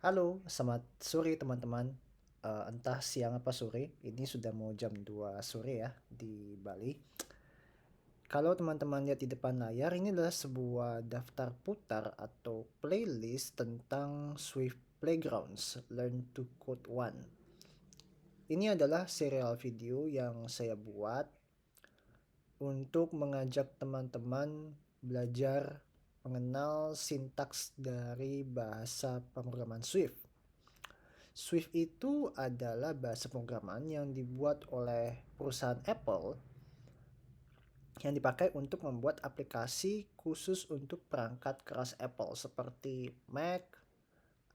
Halo, selamat sore teman-teman. Entah siang apa sore, ini sudah mau jam 2 sore ya di Bali. Kalau teman-teman lihat di depan layar, ini adalah sebuah daftar putar atau playlist tentang Swift Playgrounds Learn to Code One. Ini adalah serial video yang saya buat untuk mengajak teman-teman belajar mengenal sintaks dari bahasa pemrograman Swift. Swift itu adalah bahasa pemrograman yang dibuat oleh perusahaan Apple yang dipakai untuk membuat aplikasi khusus untuk perangkat keras Apple seperti Mac,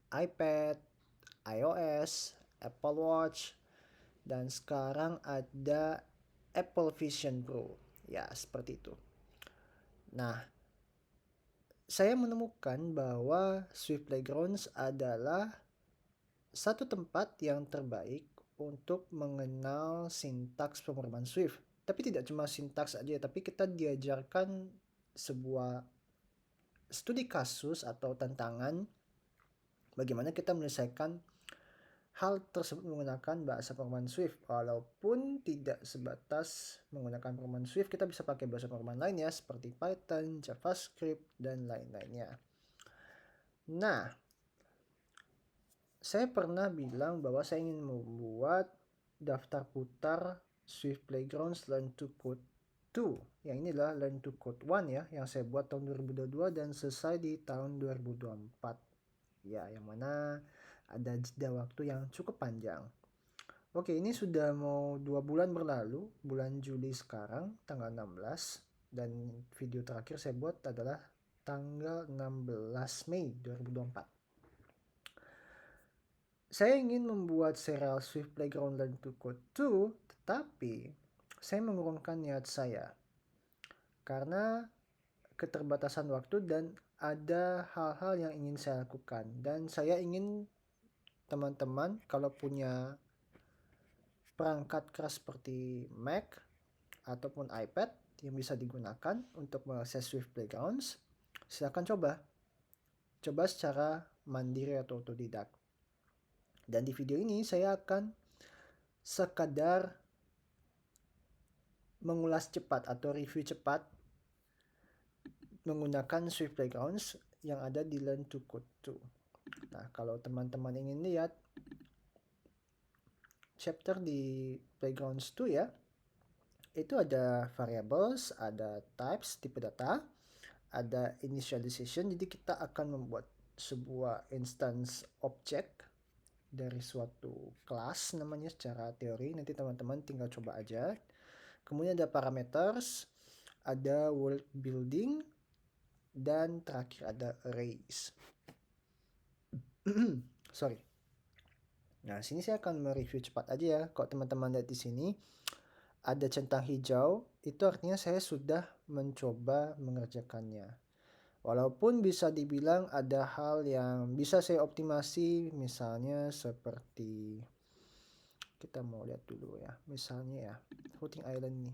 iPad, iOS, Apple Watch, dan sekarang ada Apple Vision Pro. Ya, seperti itu. Nah, saya menemukan bahwa Swift Playgrounds adalah satu tempat yang terbaik untuk mengenal sintaks pemrograman Swift. Tapi tidak cuma sintaks aja, tapi kita diajarkan sebuah studi kasus atau tantangan bagaimana kita menyelesaikan hal tersebut menggunakan bahasa pemrograman Swift. Walaupun tidak sebatas menggunakan pemrograman Swift, kita bisa pakai bahasa pemrograman lainnya seperti Python, JavaScript, dan lain-lainnya. Nah, saya pernah bilang bahwa saya ingin membuat daftar putar Swift Playgrounds Learn to Code 2. Yang ini adalah Learn to Code 1 ya, yang saya buat tahun 2022 dan selesai di tahun 2024. Ya, yang mana ada jeda waktu yang cukup panjang. Oke, ini sudah mau 2 bulan berlalu, bulan Juli sekarang, tanggal 16. Dan video terakhir saya buat adalah tanggal 16 Mei 2024. Saya ingin membuat serial Swift Playground Learn to Code 2, tetapi saya mengurungkan niat saya karena keterbatasan waktu dan ada hal-hal yang ingin saya lakukan. Dan saya ingin teman-teman kalau punya perangkat keras seperti Mac ataupun iPad yang bisa digunakan untuk mengakses Swift Playgrounds, silakan coba. Coba secara mandiri atau otodidak. Dan di video ini saya akan sekadar mengulas cepat atau review cepat menggunakan Swift Playgrounds yang ada di Learn to Code 2. Nah, kalau teman-teman ingin lihat chapter di Playgrounds 2 ya, itu ada variables, ada types, tipe data, ada initialization, jadi kita akan membuat sebuah instance object dari suatu kelas namanya secara teori, nanti teman-teman tinggal coba aja. Kemudian ada parameters, ada world building, dan terakhir ada arrays. Sorry. Nah, sini saya akan mereview cepat aja ya. Kalau teman-teman lihat di sini ada centang hijau, itu artinya saya sudah mencoba mengerjakannya. Walaupun bisa dibilang ada hal yang bisa saya optimasi, misalnya seperti kita mau lihat dulu ya. Misalnya ya, floating island nih.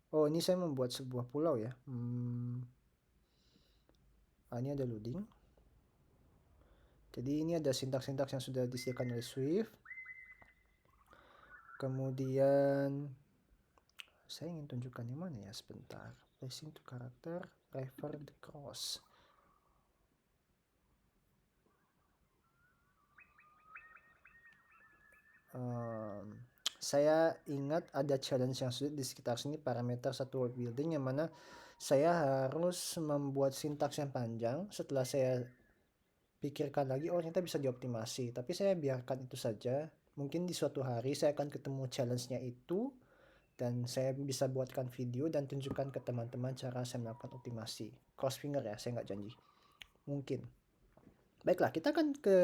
Oh, ini saya membuat sebuah pulau ya. Ini ada loading. Jadi ini ada sintaks-sintaks yang sudah disediakan oleh Swift. Kemudian saya ingin tunjukkan yang mana ya, sebentar. Placing to character, refer the cross. Saya ingat ada challenge yang sulit di sekitar sini, parameter satu world building, yang mana saya harus membuat sintaks yang panjang. Setelah saya pikirkan lagi, oh ternyata bisa dioptimasi, tapi saya biarkan itu saja. Mungkin di suatu hari saya akan ketemu challenge-nya itu dan saya bisa buatkan video dan tunjukkan ke teman-teman cara saya melakukan optimasi. Cross finger ya, saya nggak janji. Mungkin. Baiklah, kita akan ke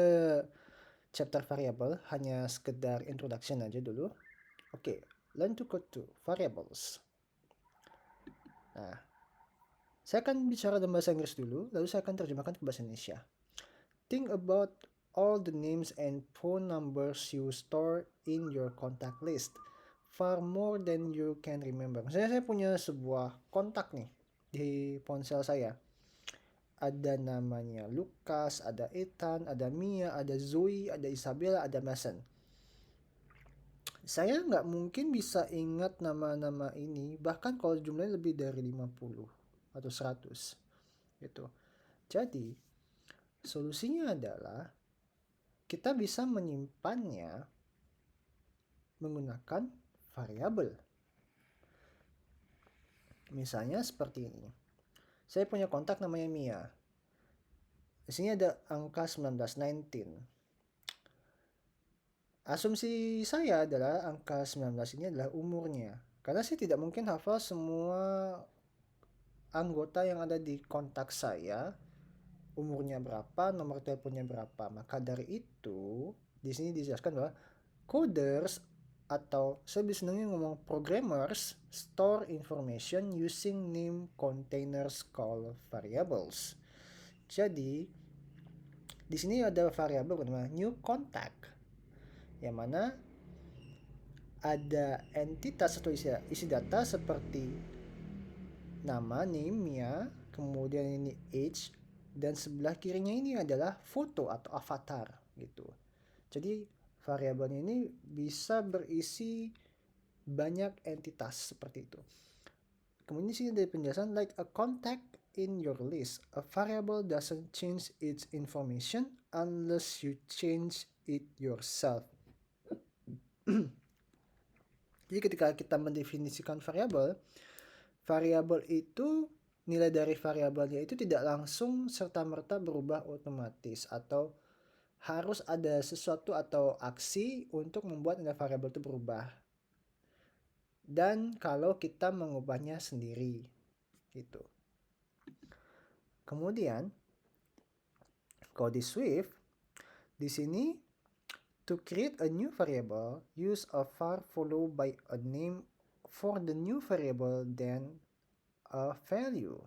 chapter variable, hanya sekedar introduction aja dulu. Oke, learn to code to variables. Nah, saya akan bicara dalam bahasa Inggris dulu, lalu saya akan terjemahkan ke bahasa Indonesia. Think about all the names and phone numbers you store in your contact list. Far more than you can remember. Misalnya saya punya sebuah kontak nih di ponsel saya. ada namanya Lucas, ada Ethan, ada Mia, ada Zoe, ada Isabella, ada Mason. Saya nggak mungkin bisa ingat nama-nama ini, bahkan kalau jumlahnya lebih dari 50 atau 100 gitu. Jadi, solusinya adalah kita bisa menyimpannya menggunakan variabel. Misalnya seperti ini. Saya punya kontak namanya Mia. Di sini ada angka 19, 19. Asumsi saya adalah angka 19 ini adalah umurnya. Karena saya tidak mungkin hafal semua anggota yang ada di kontak saya, umurnya berapa, nomor teleponnya berapa. Maka dari itu, di sini dijelaskan bahwa coders atau saya lebih senangnya ngomong programmers store information using name containers called variables. Jadi di sini ada variabel bernama new contact, yang mana ada entitas atau isi data seperti nama, name-nya, kemudian ini age, dan sebelah kirinya ini adalah foto atau avatar gitu. Jadi variabelnya ini bisa berisi banyak entitas seperti itu. Kemudian di sini ada penjelasan like a contact in your list. A variable doesn't change its information unless you change it yourself. Jadi ketika kita mendefinisikan variabel itu nilai dari variabelnya itu tidak langsung serta-merta berubah otomatis atau harus ada sesuatu atau aksi untuk membuat nilai variabel itu berubah. Dan kalau kita mengubahnya sendiri gitu. Kemudian kalau di Swift di sini to create a new variable use a var followed by a name for the new variable then a value.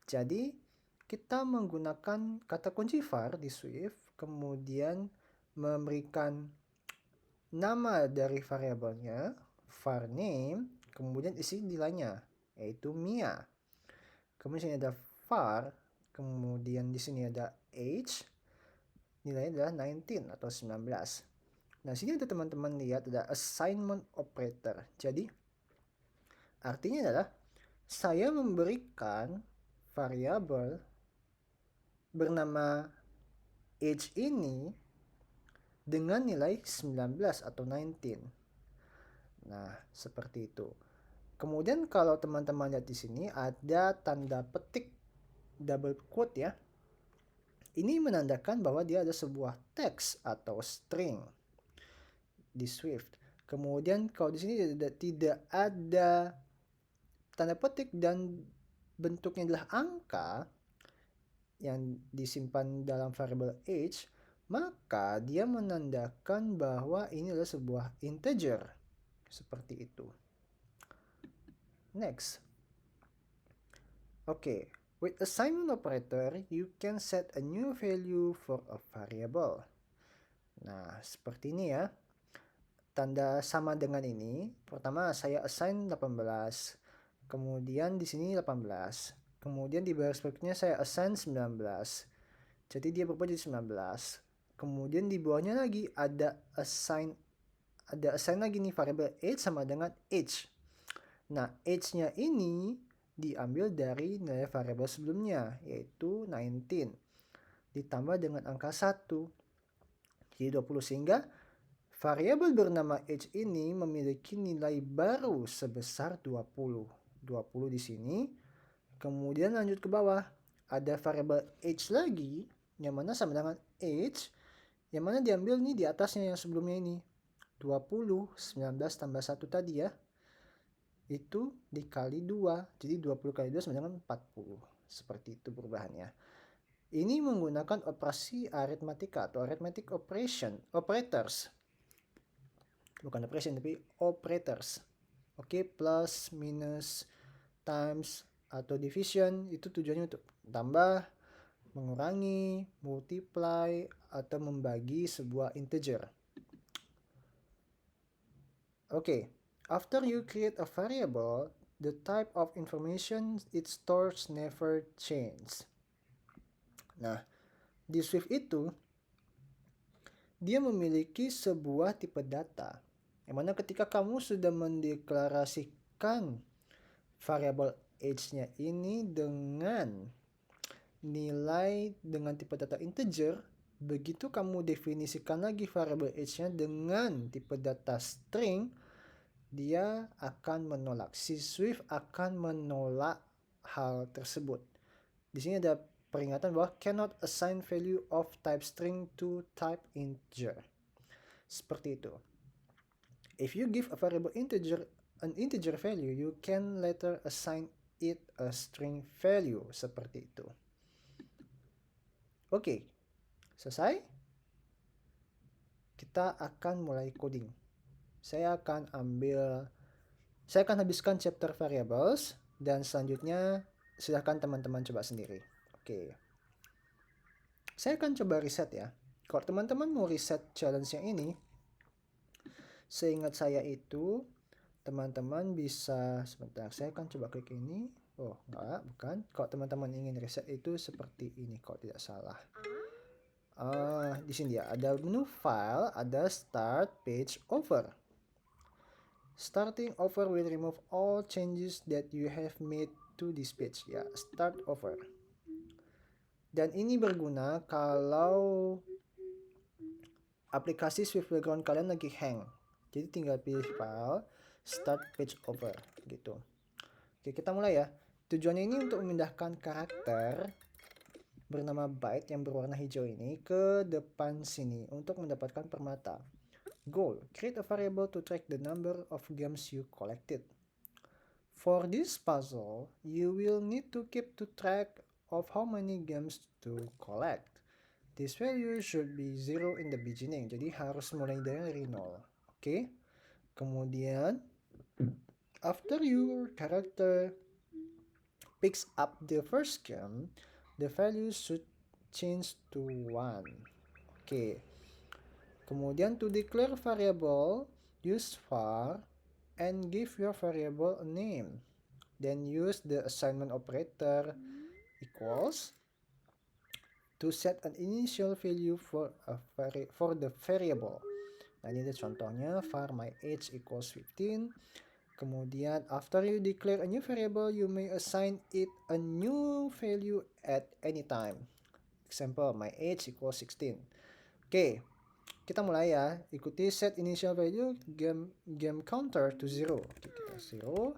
Jadi kita menggunakan kata kunci var di Swift, kemudian memberikan nama dari variabelnya, var name, kemudian isi nilainya, yaitu Mia. Kemudian ada var, kemudian di sini ada age, nilainya adalah 19 atau 19. Nah, sini ada teman-teman lihat ada assignment operator. Jadi artinya adalah saya memberikan variabel bernama age ini dengan nilai 19 atau 19. Nah, seperti itu. Kemudian kalau teman-teman lihat di sini ada tanda petik double quote ya. Ini menandakan bahwa dia ada sebuah teks atau string di Swift. Kemudian kalau di sini tidak ada tanda petik dan bentuknya adalah angka yang disimpan dalam variabel age, maka dia menandakan bahwa ini adalah sebuah integer. Seperti itu. Next. Okay. With assignment operator, you can set a new value for a variable. Nah, seperti ini ya. Tanda sama dengan ini. Pertama, saya assign 18. Kemudian di sini 18. Kemudian di baris berikutnya saya assign 19. Jadi dia berubah jadi 19. Kemudian di bawahnya lagi ada assign lagi nih variabel age sama dengan age. Nah, age-nya ini diambil dari nilai variabel sebelumnya, yaitu 19. Ditambah dengan angka 1. Jadi 20, sehingga variabel bernama age ini memiliki nilai baru sebesar 20. 20 di sini. Kemudian lanjut ke bawah. Ada variabel age lagi, yang mana sama dengan age, yang mana diambil nih di atasnya yang sebelumnya ini. 20, 19 tambah 1 tadi ya. Itu dikali 2. Jadi 20 kali 2 sama dengan 40. Seperti itu perubahannya. Ini menggunakan operasi aritmatika atau arithmetic operators. Bukan operation tapi operators. Oke, plus, minus, times, atau division itu tujuannya untuk tambah, mengurangi, multiply, atau membagi sebuah integer. Okay, after you create a variable, the type of information it stores never change. Nah, di Swift itu dia memiliki sebuah tipe data yang mana ketika kamu sudah mendeklarasikan variabel age-nya ini dengan nilai dengan tipe data integer, begitu kamu definisikan lagi variabel age-nya dengan tipe data string, dia akan menolak. Si Swift akan menolak hal tersebut. Di sini ada peringatan bahwa cannot assign value of type string to type integer. Seperti itu. If you give a variable integer an integer value, you can later assign it a string value. Seperti itu. Oke, selesai. Kita akan mulai coding. Saya akan habiskan chapter variables dan selanjutnya silahkan teman-teman coba sendiri. Oke. Saya akan coba reset ya. Kalau teman-teman mau reset challenge yang ini, seingat saya itu teman-teman bisa, sebentar, saya akan coba klik ini. Oh, enggak, bukan. Kalau teman-teman ingin reset itu seperti ini kalau tidak salah. Di sini ya, ada menu file, ada start page over. Starting over will remove all changes that you have made to this page. Ya, start over. Dan ini berguna kalau aplikasi Swift background kalian lagi hang. Jadi tinggal pilih file, start page over gitu. Oke, kita mulai ya. Tujuannya ini untuk memindahkan karakter bernama byte yang berwarna hijau ini ke depan sini untuk mendapatkan permata. Goal: create a variable to track the number of games you collected. For this puzzle, you will need to keep track of how many games to collect. This value should be 0 in the beginning. Jadi harus mulai dari 0. Oke. Kemudian after your character picks up the first game, the value should change to 1. Oke. Kemudian to declare variable, use var and give your variable a name. Then use the assignment operator equals to set an initial value for the variable. Nah, ini ada contohnya, var my age equals 15. Kemudian after you declare a new variable, you may assign it a new value at any time. Example, my age equals 16. Oke, kita mulai ya. Ikuti set initial value game counter to 0. Oke, kita 0.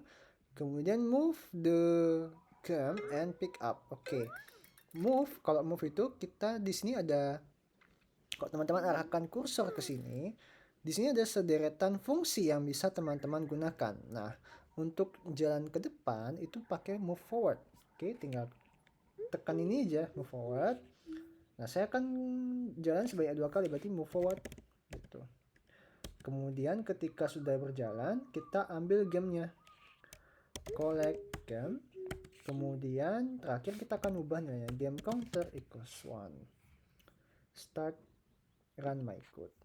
Kemudian move the game and pick up. Oke. Move, kalau move itu kita di sini ada, kalau teman-teman arahkan kursor ke sini, di sini ada sederetan fungsi yang bisa teman-teman gunakan. Nah, untuk jalan ke depan itu pakai move forward. Oke, tinggal tekan ini aja, move forward. Nah, saya akan jalan sebanyak 2 kali, berarti move forward gitu. Kemudian ketika sudah berjalan, kita ambil gamenya, collect game. Kemudian terakhir kita akan ubah nilainya, game counter equals 1. Start run my code.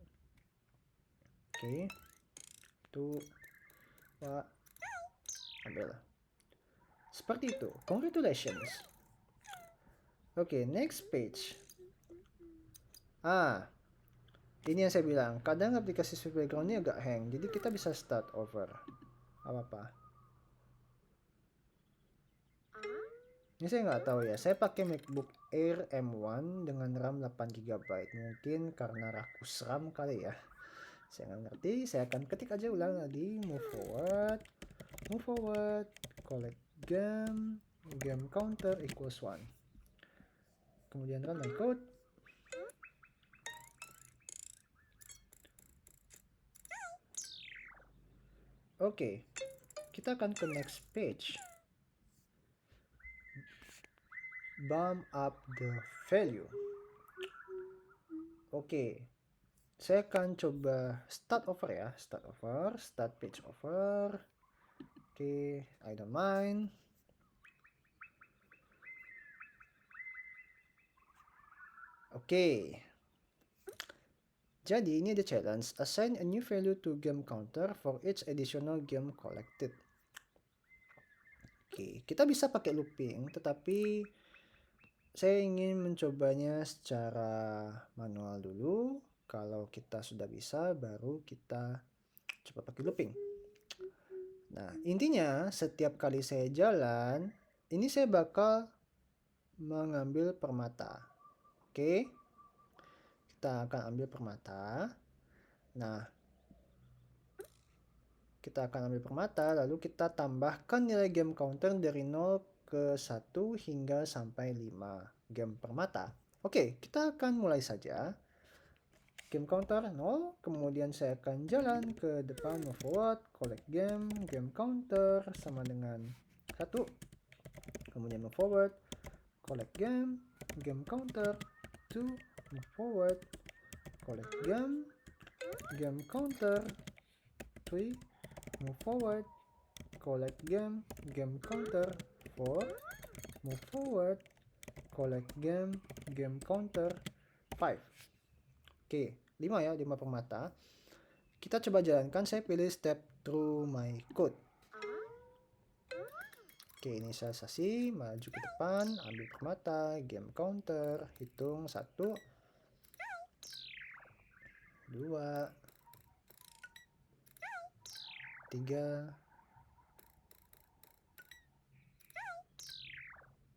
Oke. Itu ambil. Seperti itu. Congratulations. Oke, next page. Ini yang saya bilang, kadang aplikasi Swift background ini agak hang, jadi kita bisa start over. Apa-apa. Ini saya nggak tahu ya, saya pakai MacBook Air M1 dengan RAM 8GB. Mungkin karena rakus RAM kali ya. Saya nggak ngerti, saya akan ketik aja ulang lagi, move forward, collect game counter equals 1. Kemudian run my code. Oke, kita akan ke next page. Bump up the value. Oke, saya akan coba start over ya, start page over. Oke, I don't mind. Oke. Jadi ini ada challenge, assign a new value to game counter for each additional game collected. Oke, kita bisa pakai looping, tetapi saya ingin mencobanya secara manual dulu. Kalau kita sudah bisa, baru kita coba pakai looping. Nah, intinya setiap kali saya jalan, ini saya bakal mengambil permata. Oke, kita akan ambil permata. Nah, kita akan ambil permata, lalu kita tambahkan nilai game counter dari 0 ke 1 hingga sampai 5 game permata. Oke, kita akan mulai saja. Game counter 0, kemudian saya akan jalan ke depan, move forward, collect game, game counter sama dengan 1. Kemudian move forward, collect game, game counter 2, move forward, collect game, game counter 3, move forward, collect game, game counter 4, move forward, collect game, game counter 5. Oke, 5 ya, 5 permata. Kita coba jalankan, saya pilih step through my code. Oke, inisialisasi, maju ke depan, ambil permata, game counter, hitung 1, 2, 3,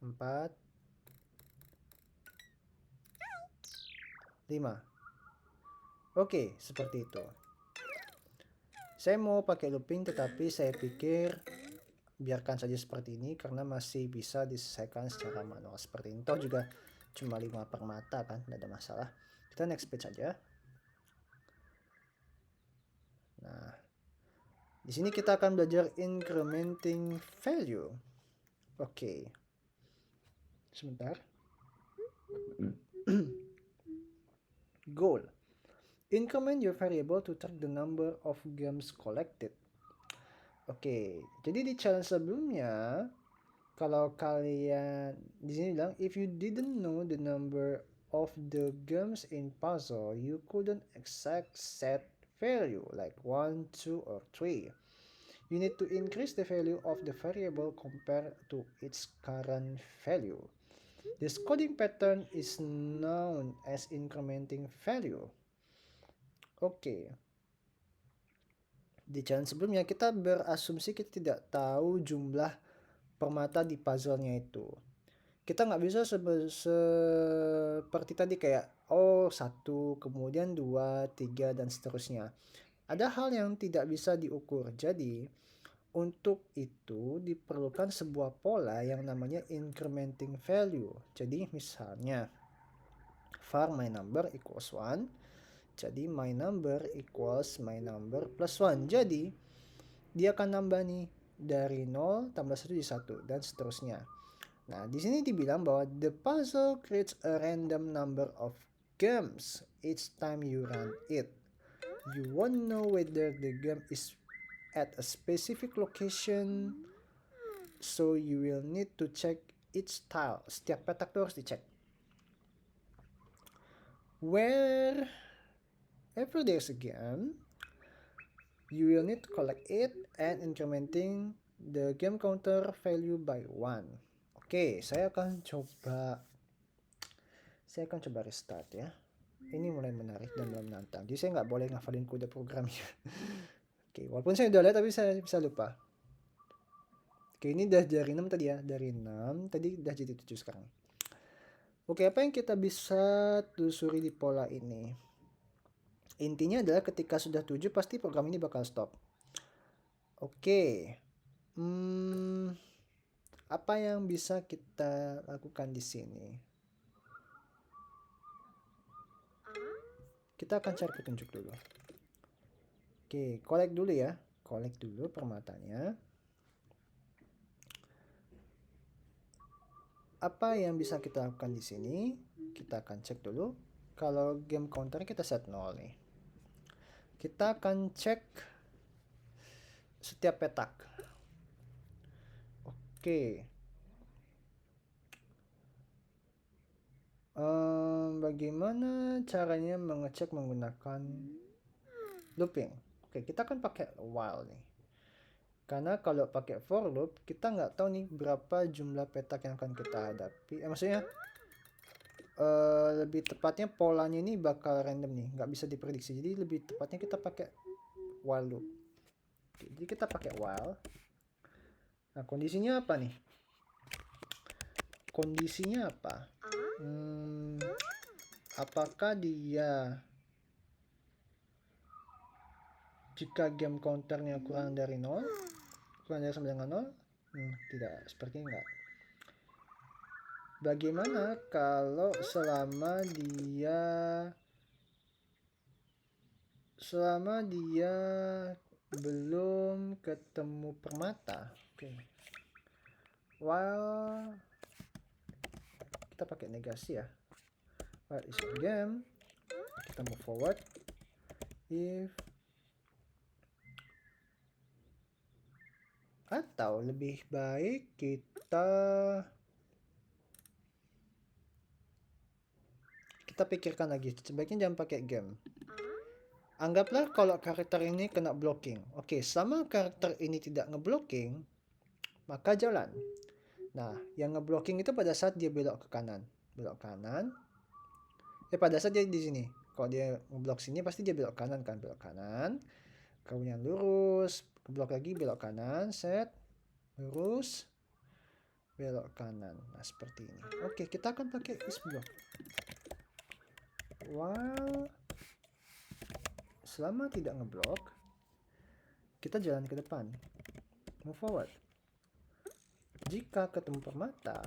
4, 5. Oke, seperti itu. Saya mau pakai looping, tetapi saya pikir biarkan saja seperti ini karena masih bisa diselesaikan secara manual seperti ini. Toh juga cuma 5 permata kan, tidak ada masalah. Kita next page saja. Nah, di sini kita akan belajar incrementing value. Oke. Sebentar. Goal. Increment your variable to track the number of games collected. Oke, jadi di challenge sebelumnya, kalau kalian di sini bilang, if you didn't know the number of the games in puzzle, you couldn't exact set value like 1, 2, or 3. You need to increase the value of the variable compared to its current value. This coding pattern is known as incrementing value. Oke. Di challenge sebelumnya kita berasumsi kita tidak tahu jumlah permata di puzzle-nya itu. Kita nggak bisa seperti tadi kayak oh 1, kemudian 2, 3 dan seterusnya. Ada hal yang tidak bisa diukur. Jadi untuk itu diperlukan sebuah pola yang namanya incrementing value. Jadi misalnya var my number equals 1. Jadi my number equals my number plus 1. Jadi dia akan nambah nih dari 0 tambah 1 jadi 1 dan seterusnya. Nah, di sini dibilang bahwa the puzzle creates a random number of games each time you run it. You won't know whether the game is at a specific location, so you will need to check each tile. Setiap petak tuh harus dicek. Wherever there's a game, you will need to collect it and incrementing the game counter value by 1. Oke, saya akan coba restart ya. Ini mulai menarik dan mulai menantang. Jadi saya nggak boleh ngafalin kode programnya. Oke, walaupun saya udah lihat tapi saya bisa lupa. Oke, ini udah dari 6 tadi ya. Dari 6, tadi udah jadi 7 sekarang. Oke, apa yang kita bisa telusuri di pola ini? Intinya adalah ketika sudah 7 pasti program ini bakal stop. Oke. Apa yang bisa kita lakukan di sini? Kita akan cari petunjuk dulu. Oke, collect dulu ya. Collect dulu permatanya. Apa yang bisa kita lakukan di sini? Kita akan cek dulu. Kalau game counter kita set 0 nih. Kita akan cek setiap petak. Oke. Bagaimana caranya mengecek menggunakan looping? Oke, kita akan pakai while nih. Karena kalau pakai for loop, kita nggak tahu nih berapa jumlah petak yang akan kita hadapi. Maksudnya lebih tepatnya polanya ini bakal random nih, nggak bisa diprediksi. Jadi lebih tepatnya kita pakai while loop. Oke, jadi kita pakai while. Nah, kondisinya apa nih? Kondisinya apa? Apakah dia jika game counternya kurang dari 0, kurang dari sama dengan 0? Tidak, sepertinya enggak. Bagaimana kalau selama dia belum ketemu permata? Oke. While kita pakai negasi ya. While is on game, kita move forward. If atau lebih baik kita pikirkan lagi, sebaiknya jangan pakai game. Anggaplah kalau karakter ini kena blocking. Oke, selama karakter ini tidak ngeblocking, maka jalan. Nah, yang ngeblocking itu pada saat dia belok ke kanan. Belok kanan. Pada saat dia di sini. Kalau dia ngeblok sini, pasti dia belok kanan kan. Belok kanan. Kemudian lurus. Blok lagi, belok kanan. Set. Lurus. Belok kanan. Nah, seperti ini. Oke, kita akan pakai is block. Wow. Selama tidak ngeblok, kita jalan ke depan. Move forward. Jika ketemu permata,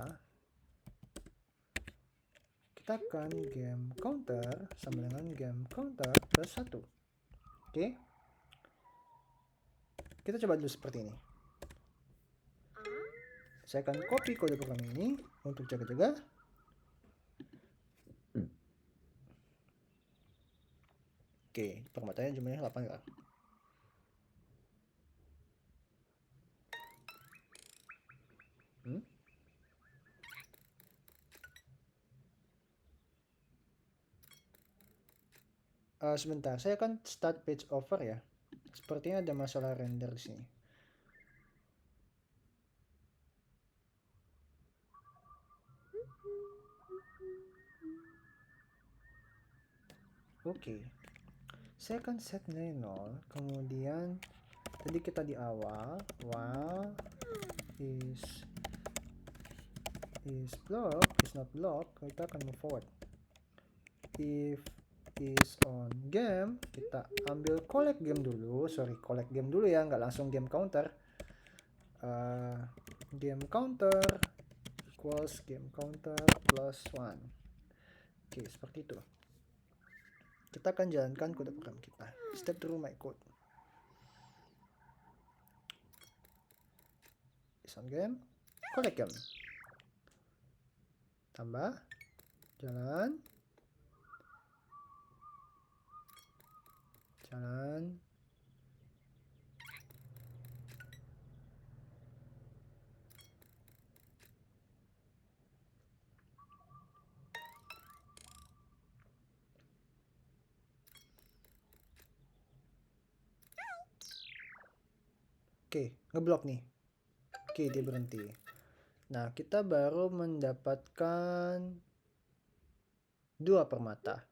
kita akan game counter sama dengan game counter plus 1. Oke. Kita coba dulu seperti ini. Saya akan copy kode program ini untuk jaga-jaga. Oke, permatanya jumlahnya 8 kan. Sebentar, saya akan start page over ya. Sepertinya ada masalah render di sini. Oke. Saya akan set nilai 0, kemudian tadi kita di awal while is block is not block, kita akan move forward. If is on game, kita ambil collect game dulu, collect game dulu ya, nggak langsung game counter. Game counter equals game counter plus 1. Oke, seperti itu. Kita akan jalankan kode program kita. Step through my code. Is on game, collect game. Tambah, jalan. Oke, ngeblok nih. Oke, dia berhenti. Nah, kita baru mendapatkan 2 permata.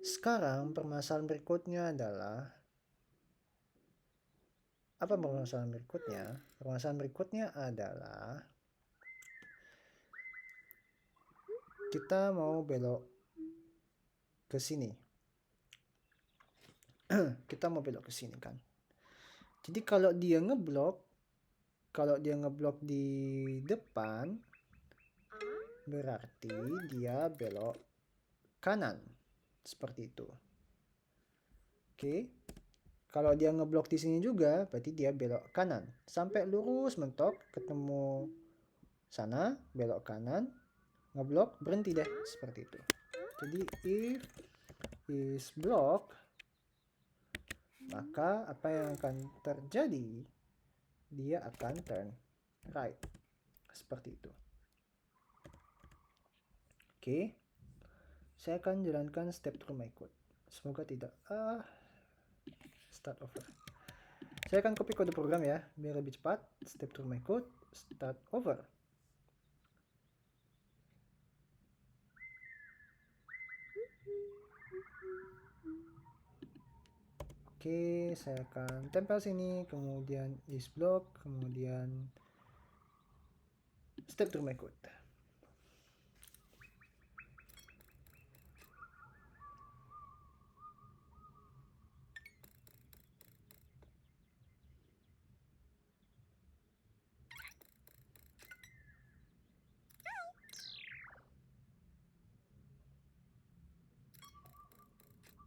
Sekarang permasalahan berikutnya adalah apa permasalahan berikutnya? Permasalahan berikutnya adalah kita mau belok ke sini. Kita mau belok ke sini kan. Jadi kalau dia ngeblok di depan, berarti dia belok kanan. Seperti itu. Oke. Kalau dia ngeblok di sini juga, berarti dia belok kanan. Sampai lurus mentok, ketemu sana, belok kanan, ngeblok, berhenti deh. Seperti itu. Jadi if is block, maka apa yang akan terjadi? Dia akan turn right. Seperti itu. Oke. Saya akan jalankan step through my code. Semoga tidak. Start over. Saya akan copy kode program ya, biar lebih cepat. Step through my code, start over. Oke, saya akan tempel sini, kemudian is block, kemudian step through my code.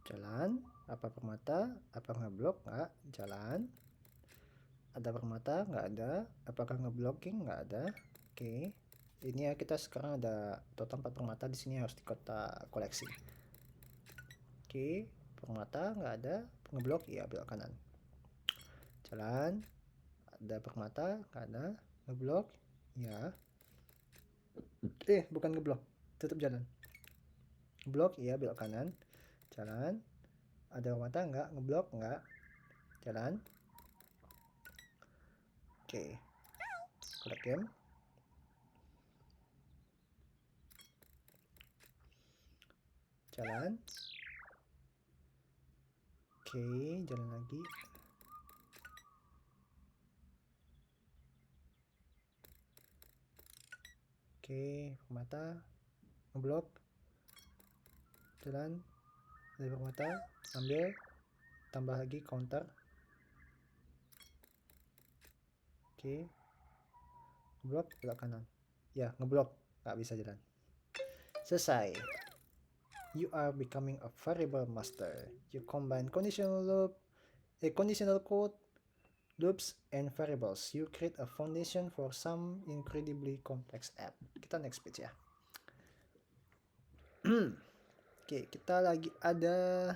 Jalan, apa permata, apa ngeblok, nggak, jalan. Ada permata, nggak ada. Apakah ngeblocking, nggak ada. Oke, ini ya kita sekarang ada total 4 permata di sini harus kita koleksi. Oke, permata nggak ada, ngeblok ya belok kanan. Jalan, ada permata, nggak ada, ngeblok, ya. Bukan ngeblok, tutup jalan. Blok, iya belok kanan. Jalan, ada permata nggak, ngeblok nggak, jalan. Oke, collect game. Jalan. Oke, jalan lagi. Oke, permata, ngeblok, jalan, dari permata, ambil, tambah lagi counter. Oke, ngeblok, belok kanan. Ya, ngeblok, nggak bisa jalan. Selesai. You are becoming a variable master. You combine conditional code, loops, and variables. You create a foundation for some incredibly complex app. Kita next page ya. Oke, kita lagi ada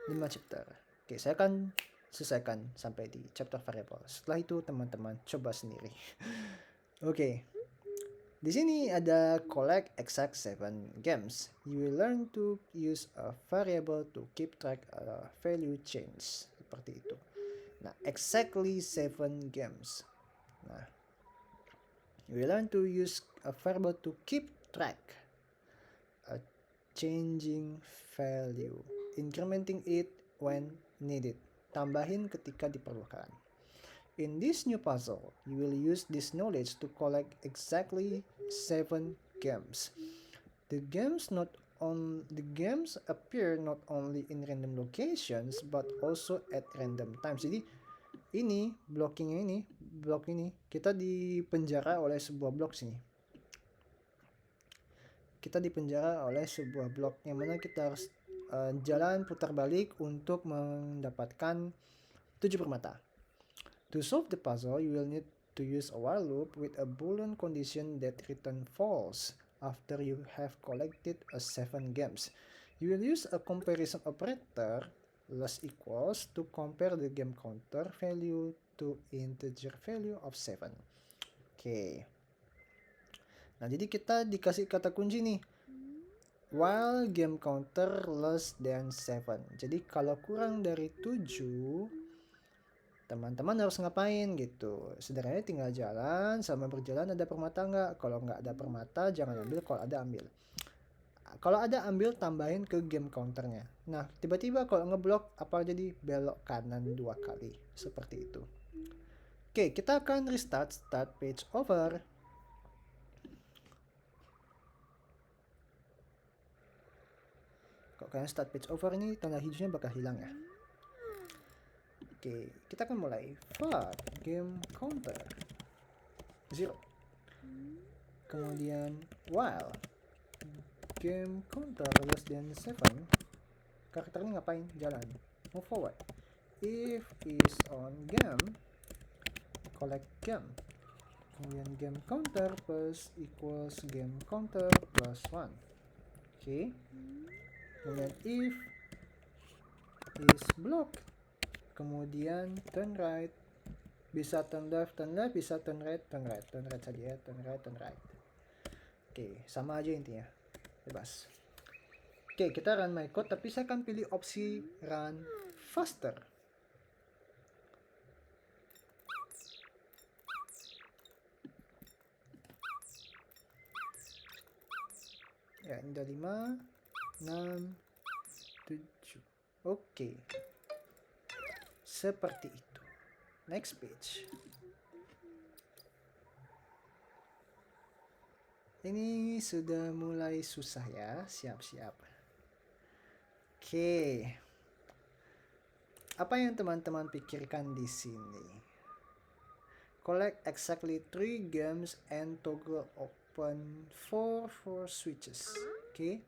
5 chapter. Oke, saya akan selesaikan sampai di chapter variable. Setelah itu teman-teman coba sendiri. Oke. Di sini ada collect exact 7 games. You will learn to use a variable to keep track of value change. Seperti itu. Nah, exactly 7 games. Nah, you will learn to use a variable to keep track a changing value, incrementing it when needed. Tambahin ketika diperlukan. In this new puzzle, you will use this knowledge to collect exactly 7 games. The games appear not only in random locations but also at random times. Jadi ini blok ini kita dipenjara oleh sebuah blok sini. Kita dipenjara oleh sebuah blok yang mana kita harus jalan putar balik untuk mendapatkan 7 permata. To solve the puzzle, you will need to use a while loop with a boolean condition that return false after you have collected 7 games. You will use a comparison operator less equals to compare the game counter value to integer value of 7. Oke. Nah, jadi kita dikasih kata kunci nih. While game counter less than 7. Jadi kalau kurang dari 7, teman-teman harus ngapain gitu. Sederhananya tinggal jalan, sama berjalan ada permata nggak? Kalau nggak ada permata jangan ambil, kalau ada ambil. Kalau ada ambil, tambahin ke game counternya. Nah, tiba-tiba kalau ngeblok apa jadi? Belok kanan 2 kali. Seperti itu. Oke, kita akan restart start page over. Kalau kalian start page over ini tanda hijaunya bakal hilang ya. Oke, kita akan mulai. For game counter 0. Kemudian while game counter less than 7, karakter ini ngapain? Jalan. Move forward. If is on game, collect game. Kemudian game counter plus equals game counter plus 1. Oke. Kemudian if is block. Kemudian turn right. Bisa turn left, bisa turn right saja ya, turn right. Oke, sama aja intinya, bebas. Oke, kita run my code, tapi saya akan pilih opsi run faster. Ya, ini udah 5, 6, 7. Oke. Seperti itu. Next page. Ini sudah mulai susah ya, siap-siap. Oke. Apa yang teman-teman pikirkan di sini? Collect exactly 3 games and toggle open 4 switches. Okay.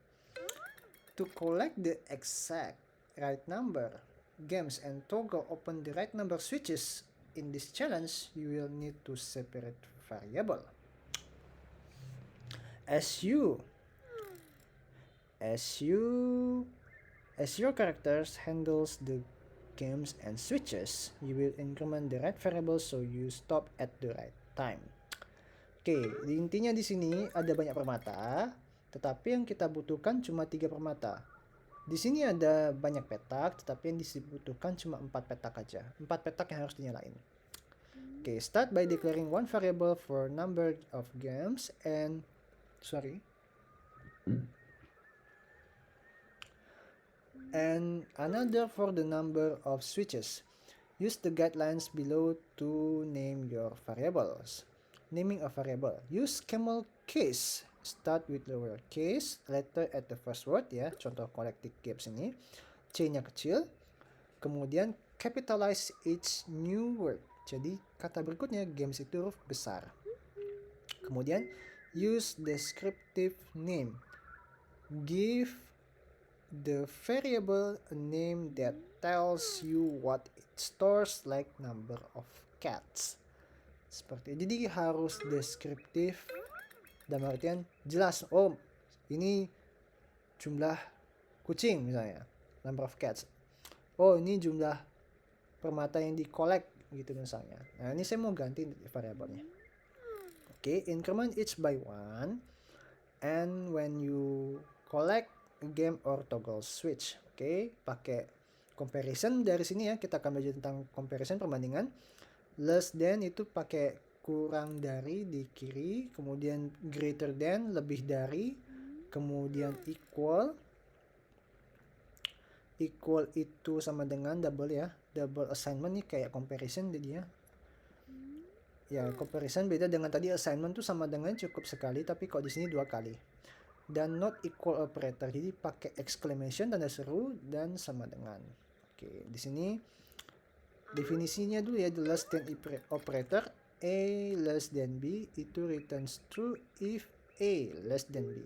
To collect the exact right number games and toggle open the right number switches in this challenge, you will need to separate variable. As your characters handles the games and switches, you will increment the right variable so you stop at the right time. Oke, intinya di sini ada banyak permata, tetapi yang kita butuhkan cuma 3 permata. Di sini ada banyak petak, tetapi yang dibutuhkan cuma 4 petak aja. 4 petak yang harus dinyalain. Oke, start by declaring one variable for number of games and another for the number of switches. Use the guidelines below to name your variables. Naming a variable. Use camel case. Start with lowercase letter at the first word ya. Contoh collective games ini. C-nya kecil. Kemudian capitalize each new word. Jadi kata berikutnya games itu huruf besar. Kemudian use descriptive name. Give the variable a name that tells you what it stores, like number of cats. Seperti jadi harus deskriptif dalam artian jelas. Oh, ini jumlah kucing misalnya, number of cats. Oh, ini jumlah permata yang di-collect gitu misalnya. Nah, ini saya mau ganti variabelnya. Oke, increment each by 1 and when you collect a game or toggle switch. Oke, pakai comparison dari sini ya, kita akan belajar tentang comparison, perbandingan. Less than itu pakai kurang dari di kiri, kemudian greater than lebih dari, kemudian equal itu sama dengan double ya, double assignment nih kayak comparison jadi ya. Comparison beda dengan tadi, assignment tuh sama dengan cukup sekali, tapi kok di sini 2 kali. Dan not equal operator, jadi pakai exclamation tanda seru dan sama dengan. Oke, di sini definisinya dulu ya, the less than operator. A less than B itu returns true if A less than B.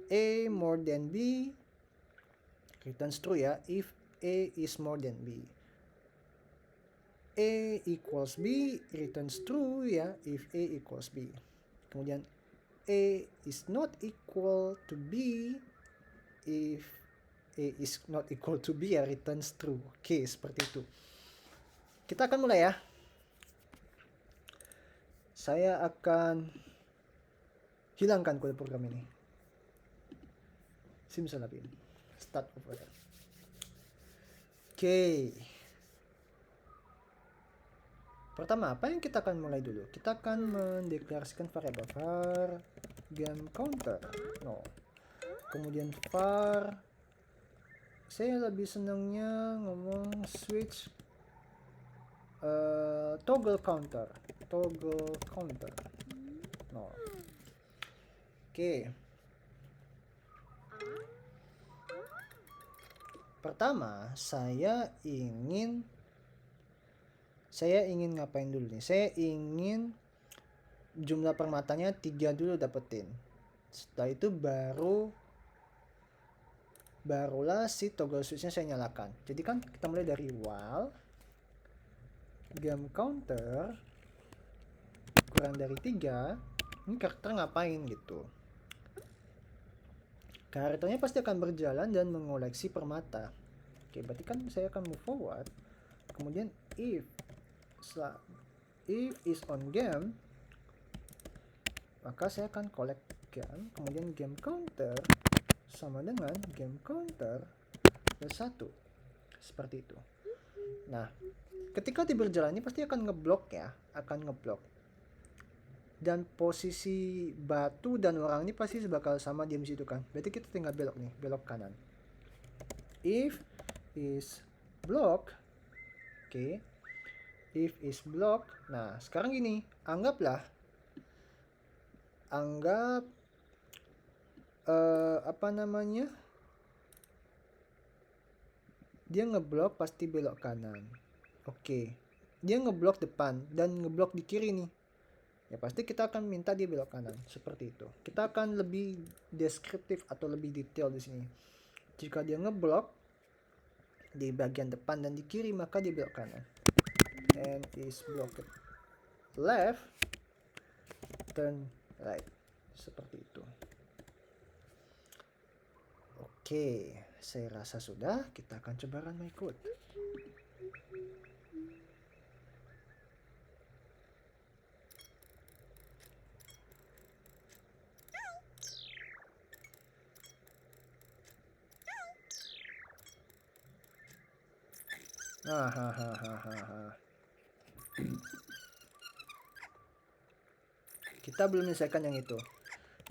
A more than B returns true ya, if A is more than B. A equals B returns true ya, if A equals B. Kemudian A is not equal to B, if A is not equal to B ya, returns true. Oke, seperti itu. Kita akan mulai ya. Saya akan hilangkan kode program ini. Simsalabim. Start over. Oke. Pertama, apa yang kita akan mulai dulu? Kita akan mendeklarasikan variabel var game counter. No. Kemudian var, saya lebih senangnya ngomong switch toggle counter. No. Oke. Pertama, saya ingin ngapain dulu nih? Saya ingin jumlah permatanya 3 dulu dapetin. Setelah itu barulah si toggle switchnya saya nyalakan. Jadi kan kita mulai dari while game counter kurang dari 3. Ini karakter ngapain gitu? Karakternya pasti akan berjalan dan mengoleksi permata. Oke, berarti kan saya akan move forward. Kemudian if is on game, maka saya akan collect game. Kemudian game counter sama dengan game counter plus 1. Seperti itu. Nah, ketika di berjalan ini pasti akan ngeblok ya, dan posisi batu dan orang ini pasti bakal sama di situ kan. Berarti kita tinggal belok nih, belok kanan. If is block, oke, Oke. If is block. Nah, sekarang gini, anggap apa namanya? Dia ngeblok pasti belok kanan. Oke. Dia ngeblok depan dan ngeblok di kiri nih. Ya pasti kita akan minta dia belok kanan, seperti itu. Kita akan lebih deskriptif atau lebih detail di sini. Jika dia ngeblok di bagian depan dan di kiri, maka dia belok kanan. And is blocked left, turn right. Seperti itu. Oke, saya rasa sudah. Kita akan coba run my code. Kita belum menyelesaikan yang itu.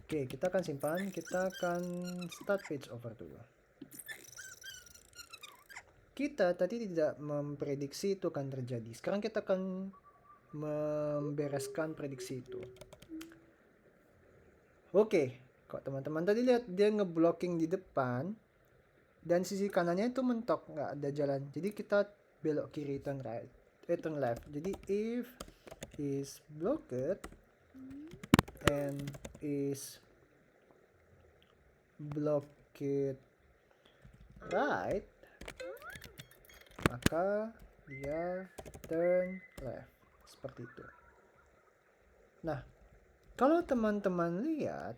Oke, kita akan simpan. Kita akan start page over dulu. Kita tadi tidak memprediksi itu akan terjadi. Sekarang kita akan membereskan prediksi itu. Oke, kok teman-teman tadi lihat dia ngeblocking di depan dan sisi kanannya itu mentok, nggak ada jalan. Jadi kita belok kiri, turn right, turn left. Jadi if is blocked and is blocked right, maka dia turn left, seperti itu. Nah, kalau teman-teman lihat,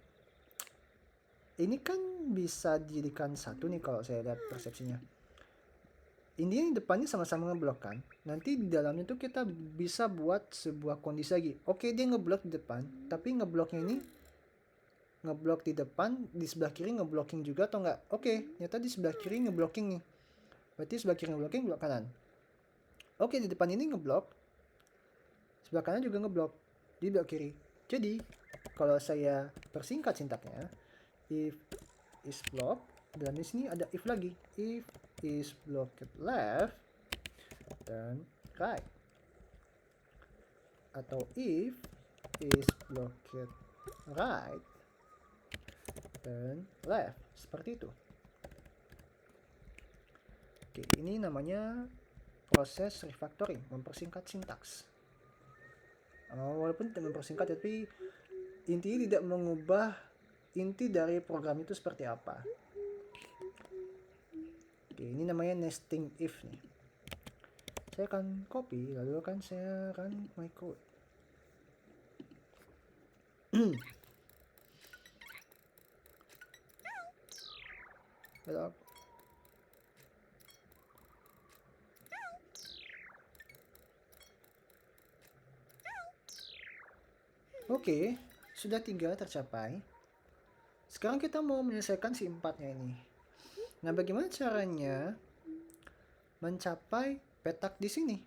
ini kan bisa dijadikan satu nih kalau saya lihat persepsinya. Ini depannya sama-sama ngeblok kan. Nanti di dalamnya tuh kita bisa buat sebuah kondisi lagi. Oke, dia ngeblok di depan, tapi ngebloknya ini ngeblok di depan, di sebelah kiri ngeblocking juga atau enggak? Oke, ternyata di sebelah kiri ngeblocking nih. Berarti sebelah kiri ngeblocking, blok kanan. Oke, di depan ini ngeblok, sebelah kanan juga ngeblok, di belok kiri. Jadi, kalau saya persingkat sintaknya, if is block, dan di sini ada if lagi. If is blocked left, turn right. Atau if is blocked right, turn left. Seperti itu. Oke, ini namanya proses refactoring, mempersingkat sintaks. Walaupun tidak mempersingkat, tapi intinya tidak mengubah inti dari program itu seperti apa. Oke, ini namanya nesting if nih. Saya akan copy, lalu akan saya run my code. Halo. Oke, sudah 3 tercapai. Sekarang kita mau menyelesaikan si 4-nya ini. Nah, bagaimana caranya mencapai petak di sini?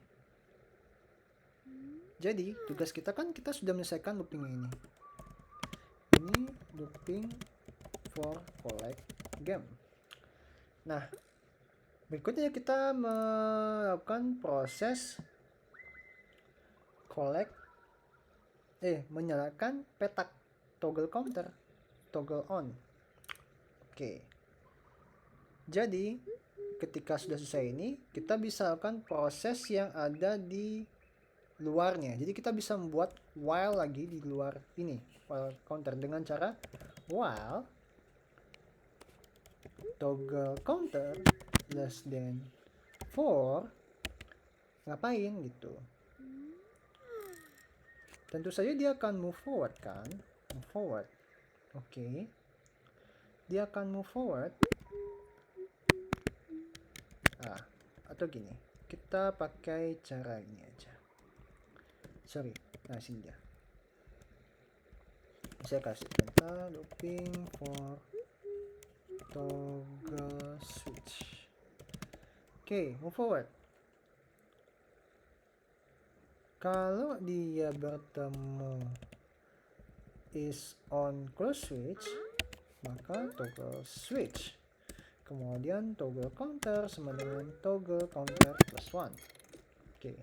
Jadi, tugas kita kan kita sudah menyelesaikan looping ini. Ini looping for collect game. Nah, berikutnya kita melakukan proses menyalakan petak toggle counter, toggle on. Oke. Jadi, ketika sudah selesai ini, kita bisa lakukan proses yang ada di luarnya. Jadi kita bisa membuat while lagi di luar ini, while counter, dengan cara while toggle counter less than 4, ngapain gitu. Tentu saja dia akan move forward kan, move forward. Oke. Dia akan move forward. Atau gini, kita pakai cara ini aja. Sorry, nah sini dia. Saya kasih perintah looping for toggle switch. Oke, move forward. Kalau dia bertemu is on close switch, maka toggle switch. Kemudian toggle counter sama dengan toggle counter plus 1. Oke.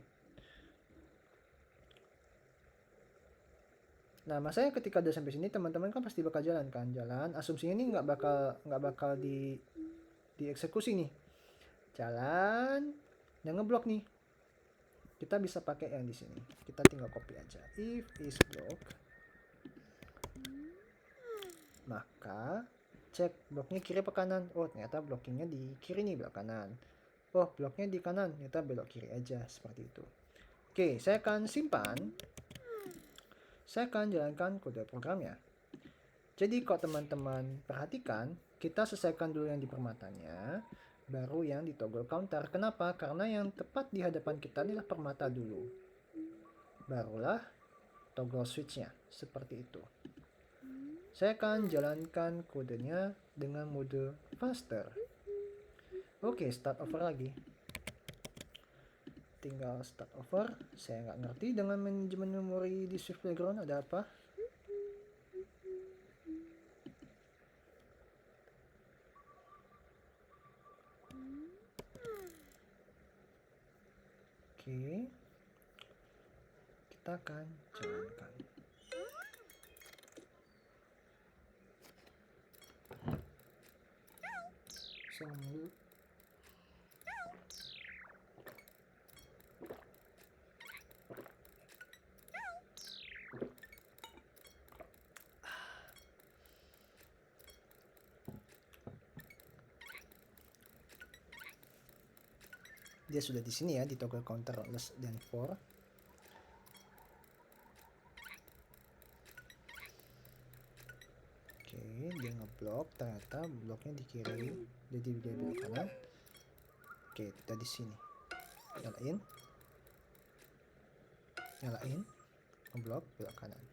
Nah, masalahnya ketika udah sampai sini teman-teman kan pasti bakal jalan kan, jalan. Asumsinya ini nggak bakal dieksekusi nih. Jalan, yang ngeblok nih. Kita bisa pakai yang di sini. Kita tinggal copy aja. If is block, maka cek bloknya kiri apa kanan. Oh, ternyata blockingnya di kiri nih, belok kanan. Oh, bloknya di kanan, ternyata belok kiri aja, seperti itu. Oke, saya akan simpan. Saya akan jalankan kode programnya. Jadi kalau teman-teman perhatikan, kita selesaikan dulu yang di permatanya, baru yang di toggle counter. Kenapa? Karena yang tepat di hadapan kita adalah permata dulu. Barulah toggle switch-nya, seperti itu. Saya akan jalankan kodenya dengan mode faster. Oke, start over lagi. Tinggal start over. Saya nggak ngerti dengan manajemen memori di Swift Playground ada apa. Oke. Kita akan jalankan. Dulu. Dia sudah di sini ya, di toggle counter less than 4. Oke, dia ngeblok, ternyata bloknya di kiri, jadi dia belok kanan. Oke, kita di sini. Nyalain, ngeblok, belok kanan.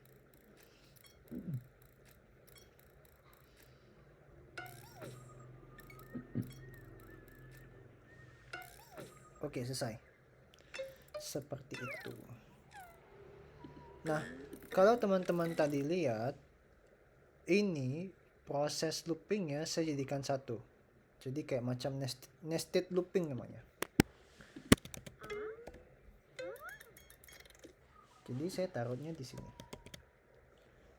Oke, selesai. Seperti itu. Nah, kalau teman-teman tadi lihat, ini proses loopingnya saya jadikan satu. Jadi kayak macam nested looping namanya. Jadi saya taruhnya di sini.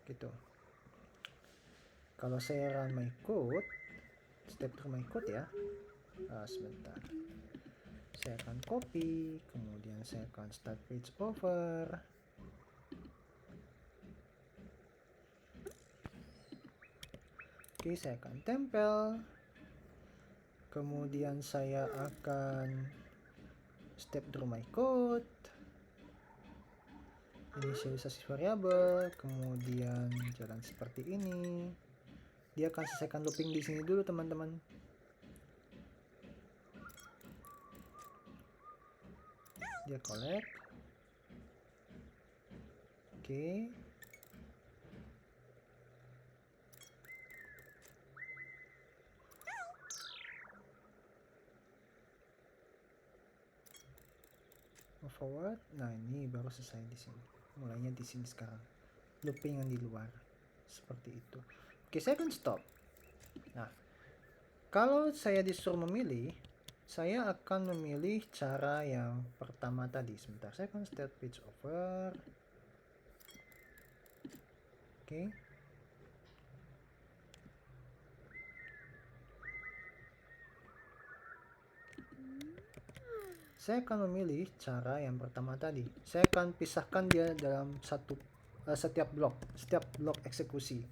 Gitu. Kalau saya run my code, step through my code ya. Sebentar. Saya akan copy, kemudian saya akan start page over. Oke, saya akan tempel. Kemudian saya akan step through my code. Inisialisasi variabel, kemudian jalan seperti ini. Dia akan selesaikan looping di sini dulu, teman-teman. Dia collect. Oke. Forward. Nah, ini baru selesai di sini. Mulainya di sini sekarang. Looping yang di luar. Seperti itu. Oke, saya akan stop. Nah, kalau saya disuruh memilih, saya akan memilih cara yang pertama tadi. Sebentar, saya akan start page over. Oke. Saya akan memilih cara yang pertama tadi. Saya akan pisahkan dia dalam setiap blok eksekusi.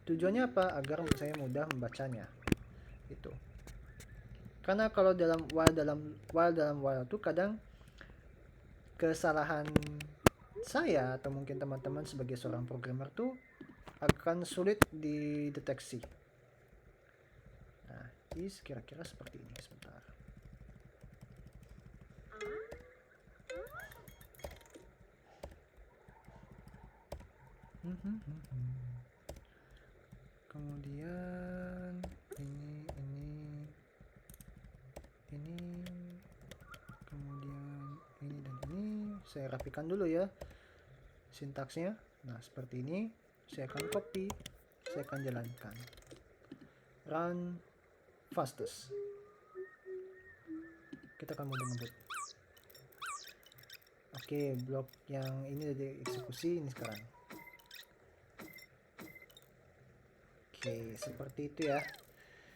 Tujuannya apa? Agar saya mudah membacanya. Itu. Karena kalau while itu kadang kesalahan saya atau mungkin teman-teman sebagai seorang programmer tuh akan sulit dideteksi. Nah, ini kira-kira seperti ini. Sebentar. Kemudian ini kemudian ini dan ini saya rapikan dulu ya sintaksnya. Nah, seperti ini. Saya akan copy, saya akan jalankan. Run fastest. Kita akan mode ngebut. Oke, blok yang ini udah dieksekusi ini sekarang. Oke, seperti itu ya.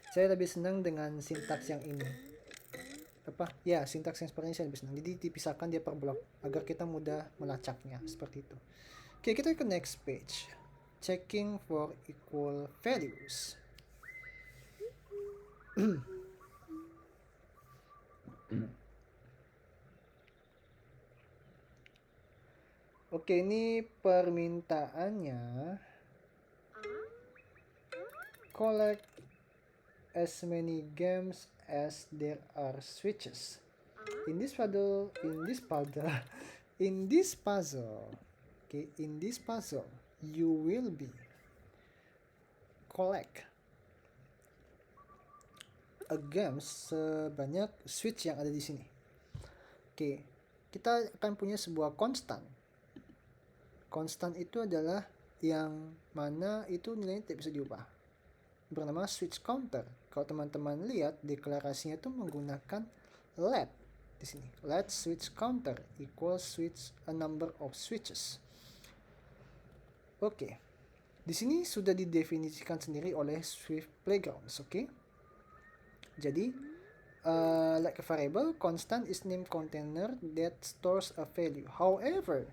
Saya lebih senang dengan sintaks yang ini. Ya, sintaks yang seperti ini saya lebih senang. Jadi dipisahkan dia per blok agar kita mudah melacaknya seperti itu. Oke, kita ke next page. Checking for equal values. Oke, ini permintaannya collect as many games as there are switches. In this puzzle, you will be collect a games sebanyak switch yang ada di sini. Oke, kita akan punya sebuah konstan. Konstan itu adalah yang mana itu nilainya tidak bisa diubah. Bernama switch counter. Kalau teman-teman lihat deklarasinya itu menggunakan let di sini. Let switch counter equals switch a number of switches. Oke. Di sini sudah didefinisikan sendiri oleh Swift Playgrounds, oke? Jadi like a variable, constant is named container that stores a value. However,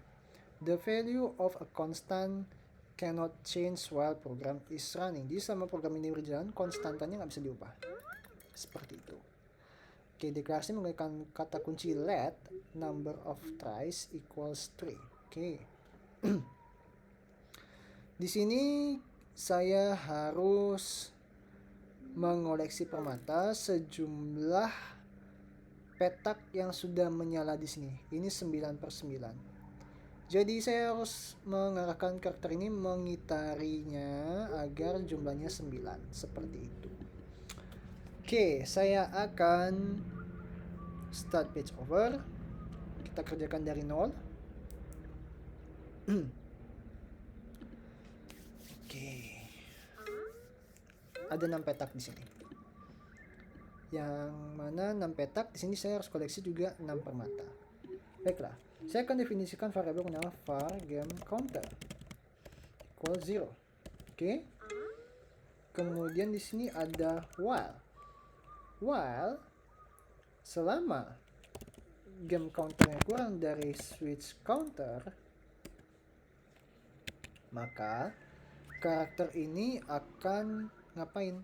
the value of a constant cannot change while program is running. Jadi selama program ini berjalan, konstantannya nggak bisa diubah. Seperti itu. Oke, deklarasi menggunakan kata kunci let number of tries equals 3. Oke. Di sini saya harus mengoleksi permata sejumlah petak yang sudah menyala di sini. Ini 9/9. Jadi saya harus mengarahkan karakter ini mengitarinya agar jumlahnya 9. Seperti itu. Oke, saya akan start page over. Kita kerjakan dari 0. Oke. Ada 6 petak di sini. Yang mana 6 petak di sini saya harus koleksi juga 6 permata. Baiklah. Saya akan definisikan variabel bernama var game counter equal 0. Oke. Kemudian di sini ada while. While selama game counternya kurang dari switch counter, maka karakter ini akan ngapain?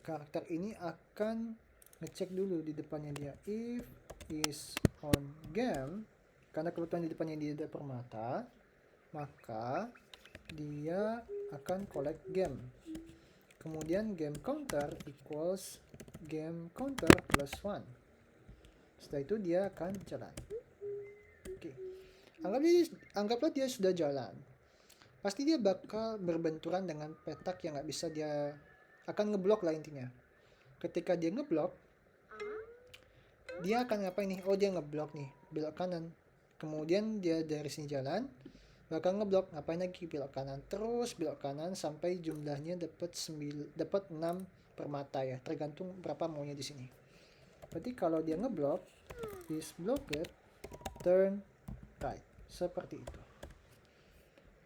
Karakter ini akan ngecek dulu di depannya dia if is on game, karena kebetulan di depannya dia ada permata, maka dia akan collect game. Kemudian game counter equals game counter plus 1. Setelah itu dia akan jalan. Oke. Anggaplah dia sudah jalan. Pasti dia bakal berbenturan dengan petak yang nggak bisa, dia akan ngeblok lah intinya. Ketika dia ngeblok, dia akan ngapain nih? Oh, dia ngeblok nih, belok kanan. Kemudian dia dari sini jalan, bakal ngeblok, ngapain lagi? Belok kanan, terus belok kanan sampai jumlahnya dapat 6 permata ya, tergantung berapa maunya di sini. Berarti kalau dia ngeblok, is blocked, turn right, seperti itu.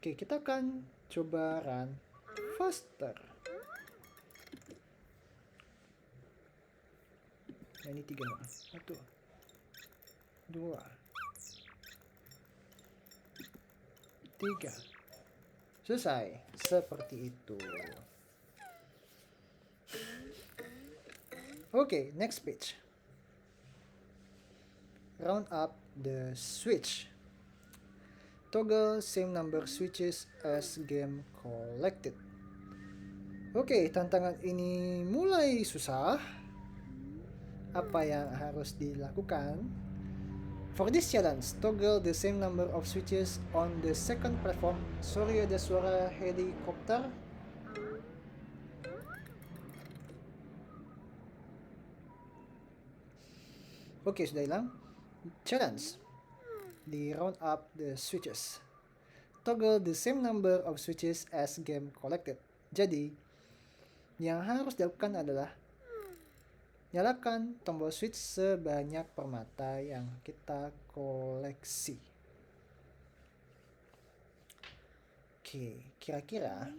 Oke, kita akan coba run faster. Nah, ini 3 nih. 1, 2, 3. Selesai. Seperti itu. Oke, next page. Round up the switch. Toggle same number switches as game collected. Oke, tantangan ini mulai susah. Apa yang harus dilakukan? For this challenge, toggle the same number of switches on the second platform. Sorry, ada suara helikopter. Oke, sudah hilang. Challenge. Di round up the switches. Toggle the same number of switches as game collected. Jadi, yang harus dilakukan adalah Nyalakan tombol switch sebanyak permata yang kita koleksi. Oke, kira-kira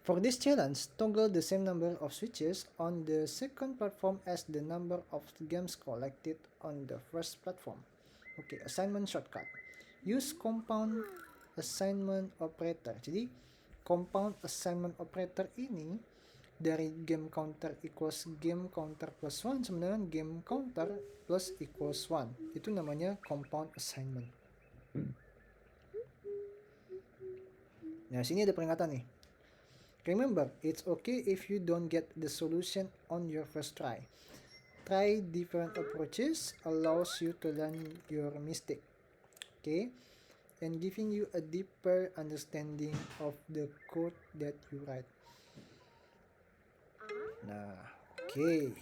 for this challenge, toggle the same number of switches on the second platform as the number of games collected on the first platform. Oke, assignment shortcut. Use compound assignment operator. Jadi, compound assignment operator ini dari game counter equals game counter plus 1 sama dengan game counter plus equals 1. Itu namanya compound assignment. Nah, sini ada peringatan nih. Remember, it's okay if you don't get the solution on your first try. Try different approaches allows you to learn your mistake. Okay? And giving you a deeper understanding of the code that you write. Nah, oke.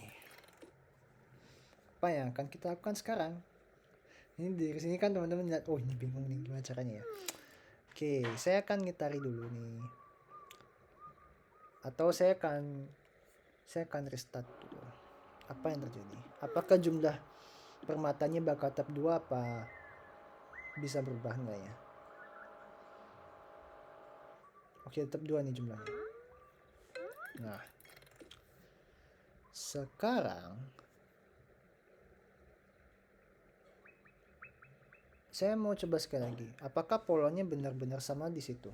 Apa yang akan kita lakukan sekarang? Ini dari sini kan teman-teman lihat, oh ini bingung nih gimana caranya ya. Oke, saya akan ngitari dulu nih. Atau saya akan restart dulu. Apa yang terjadi? Apakah jumlah permatanya bakal tetap 2 apa bisa berubah enggak ya? Oke, tetap 2 nih jumlahnya. Nah, sekarang saya mau coba sekali lagi. Apakah polanya benar-benar sama di situ?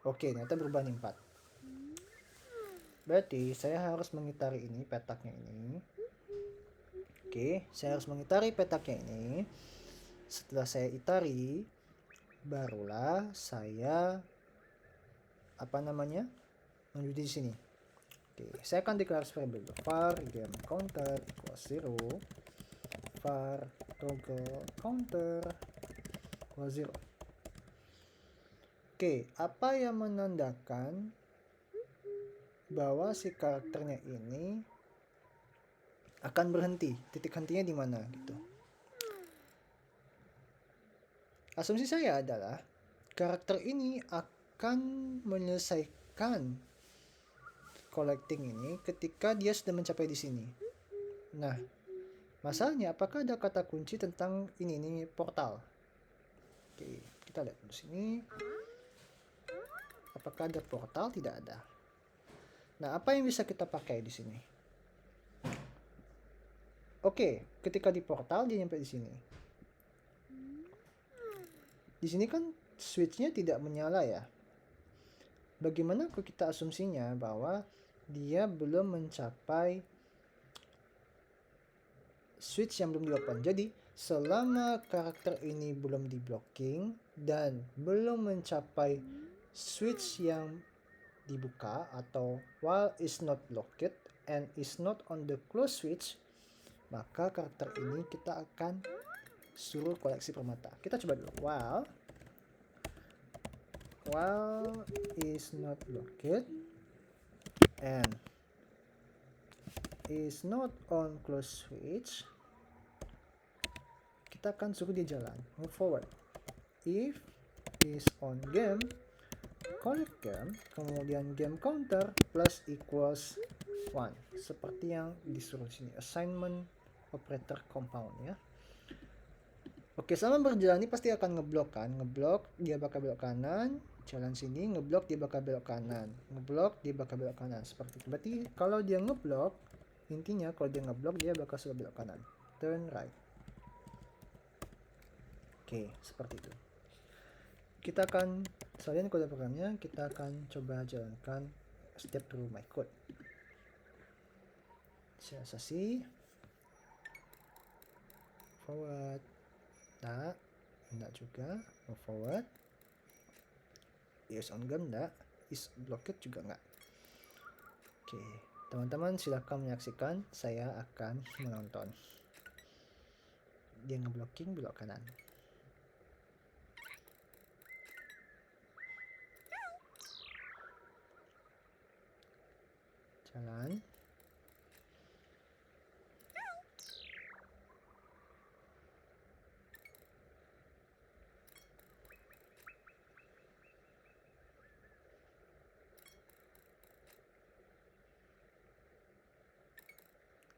Oke, ternyata berubah nih 4. Berarti saya harus mengitari ini, petaknya ini. Oke, saya harus mengitari petaknya ini. Setelah saya itari, barulah saya menuju di sini. Oke, saya akan declare variable dulu. Var game counter equals 0. Var toggle counter equals 0. Oke, apa yang menandakan bahwa si karakternya ini akan berhenti? Titik hentinya di mana gitu. Asumsi saya adalah karakter ini akan menyelesaikan collecting ini ketika dia sudah mencapai di sini. Nah, masalahnya apakah ada kata kunci tentang ini portal? Oke, kita lihat di sini. Apakah ada portal? Tidak ada. Nah, apa yang bisa kita pakai di sini? Oke, ketika di portal dia nyampe di sini. Di sini kan switch-nya tidak menyala ya. Bagaimana kalau kita asumsinya bahwa dia belum mencapai switch yang belum di-open. Jadi, selama karakter ini belum di-blocking dan belum mencapai switch yang dibuka atau while is not blocked and is not on the close switch, maka karakter ini kita akan suruh koleksi permata. Kita coba dulu. While is not blocked and is not on close switch, kita akan suruh dia jalan, move forward. If is on game, collect game, kemudian game counter plus equals 1, seperti yang disuruh sini, assignment operator compound ya. Oke, selama berjalan ini pasti akan ngeblok kan, ngeblok dia bakal belok kanan, jalan sini, ngeblok dia bakal belok kanan, ngeblok dia bakal belok kanan, seperti itu. Berarti kalau dia ngeblok, intinya kalau dia ngeblok dia bakal sudah belok kanan, turn right. Oke, seperti itu. Kita akan salin kode programnya, kita akan coba jalankan step through my code. Serialisasi, forward, enggak juga, move forward, is on game enggak, is blocked juga enggak. Oke, teman-teman silahkan menyaksikan, saya akan menonton. Dia ngeblocking belok kanan. Jalan.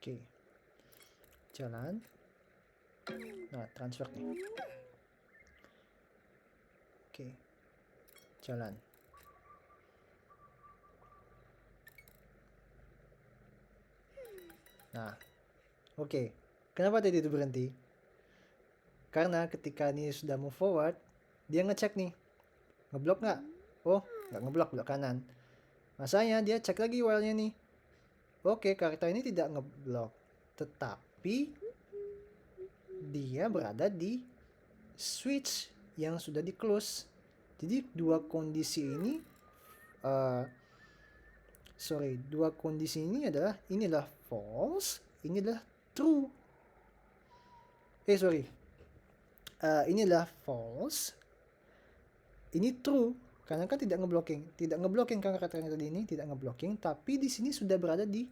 Oke, jalan. Nah, transfer nih. Oke, jalan. Nah, oke. Kenapa tadi itu berhenti? Karena ketika ini sudah move forward, dia ngecek nih, ngeblok nggak? Oh, nggak ngeblok, belok kanan. Masanya dia cek lagi while-nya nih. Oke, karakter ini tidak ngeblok, tetapi dia berada di switch yang sudah di close. Jadi dua kondisi ini adalah inilah false, inilah true. Inilah false, ini true, karena kan tidak ngeblocking kan karakternya tadi ini tidak ngeblocking, tapi di sini sudah berada di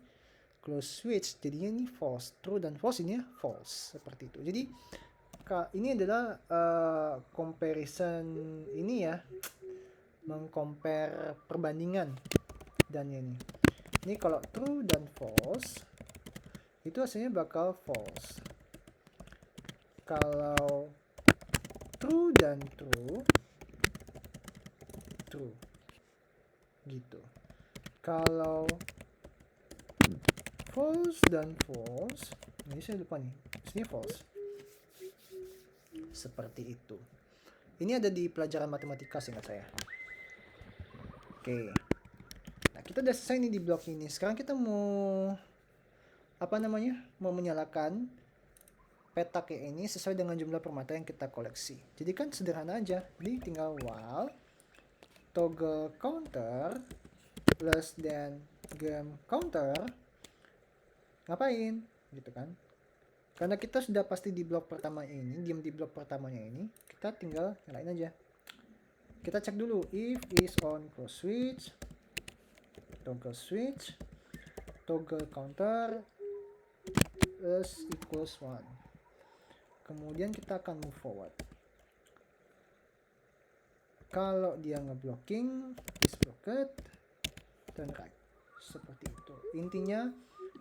close switch, jadinya ini false. True dan false ini false, seperti itu. Jadi ini adalah comparison ini ya, mengcompare perbandingan dan ini kalau true dan false itu hasilnya bakal false. Kalau true dan true gitu. Kalau false dan false, ini saya lupa nih, sini false, seperti itu. Ini ada di pelajaran matematika seingat saya. Oke, nah kita udah selesai nih di blok ini. Sekarang kita mau mau menyalakan petak ini sesuai dengan jumlah permata yang kita koleksi. Jadi kan sederhana aja, jadi tinggal while toggle counter less than game counter, ngapain gitu kan, karena kita sudah pasti di blok pertama ini, diam di blok pertamanya ini, kita tinggal nyalain aja. Kita cek dulu if is on close switch, toggle counter is equals 1. Kemudian kita akan move forward. Kalau dia ngeblocking, is blocked, turn right. Seperti itu. Intinya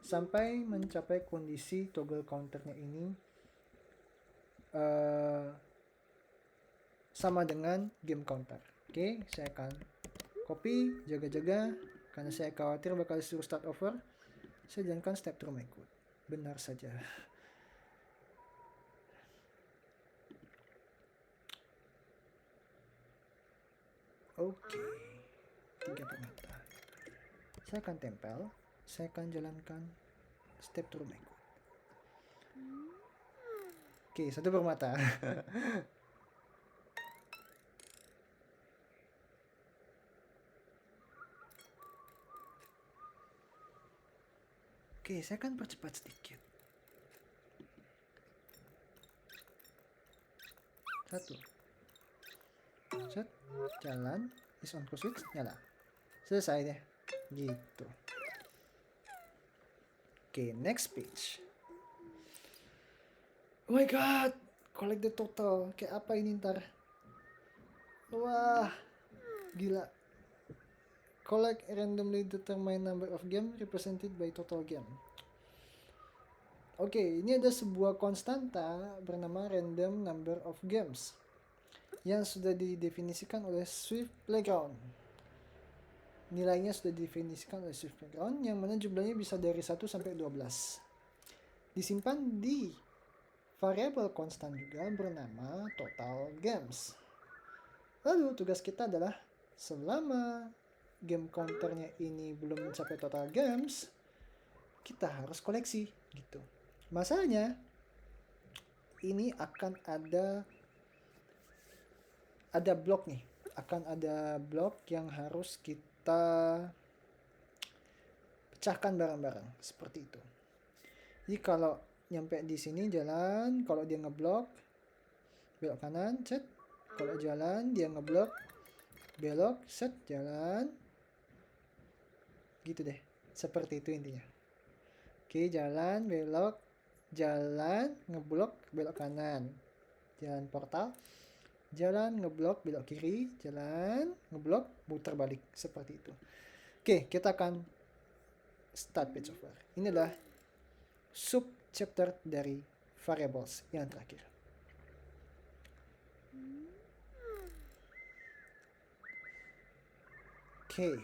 sampai mencapai kondisi toggle counternya ini sama dengan game counter. Oke, saya akan copy, jaga-jaga, karena saya khawatir bakal disuruh start over. Saya jalankan step through my code. Benar saja. Oke, 3 permata. Saya akan tempel, saya akan jalankan step through my code. Oke, 1 permata. Oke, saya akan percepat sedikit. 1. Set, jalan, is on close switch, nyala. Selesai deh. Gitu. Oke, next page. Oh my god, collect the total. Kayak apa ini ntar? Wah, gila. Collect randomly determined number of game represented by total game. Oke, ini ada sebuah konstanta bernama random number of games yang sudah didefinisikan oleh Swift Playground. Nilainya sudah didefinisikan oleh Swift Playground, yang mana jumlahnya bisa dari 1 sampai 12. Disimpan di variabel konstan juga bernama total games. Lalu tugas kita adalah selama game counternya ini belum mencapai total games, kita harus koleksi gitu. Masalahnya ini akan ada blok nih, akan ada blok yang harus kita pecahkan bareng-bareng seperti itu. Jadi kalau nyampe di sini jalan, kalau dia ngeblok belok kanan, set. Kalau jalan dia ngeblok belok, set, jalan. Gitu deh. Seperti itu intinya. Oke, jalan, belok, jalan, ngeblok, belok kanan. Jalan portal. Jalan, ngeblok, belok kiri. Jalan, ngeblok, putar balik. Seperti itu. Oke, kita akan start page over. Inilah subchapter dari variables yang terakhir. Oke.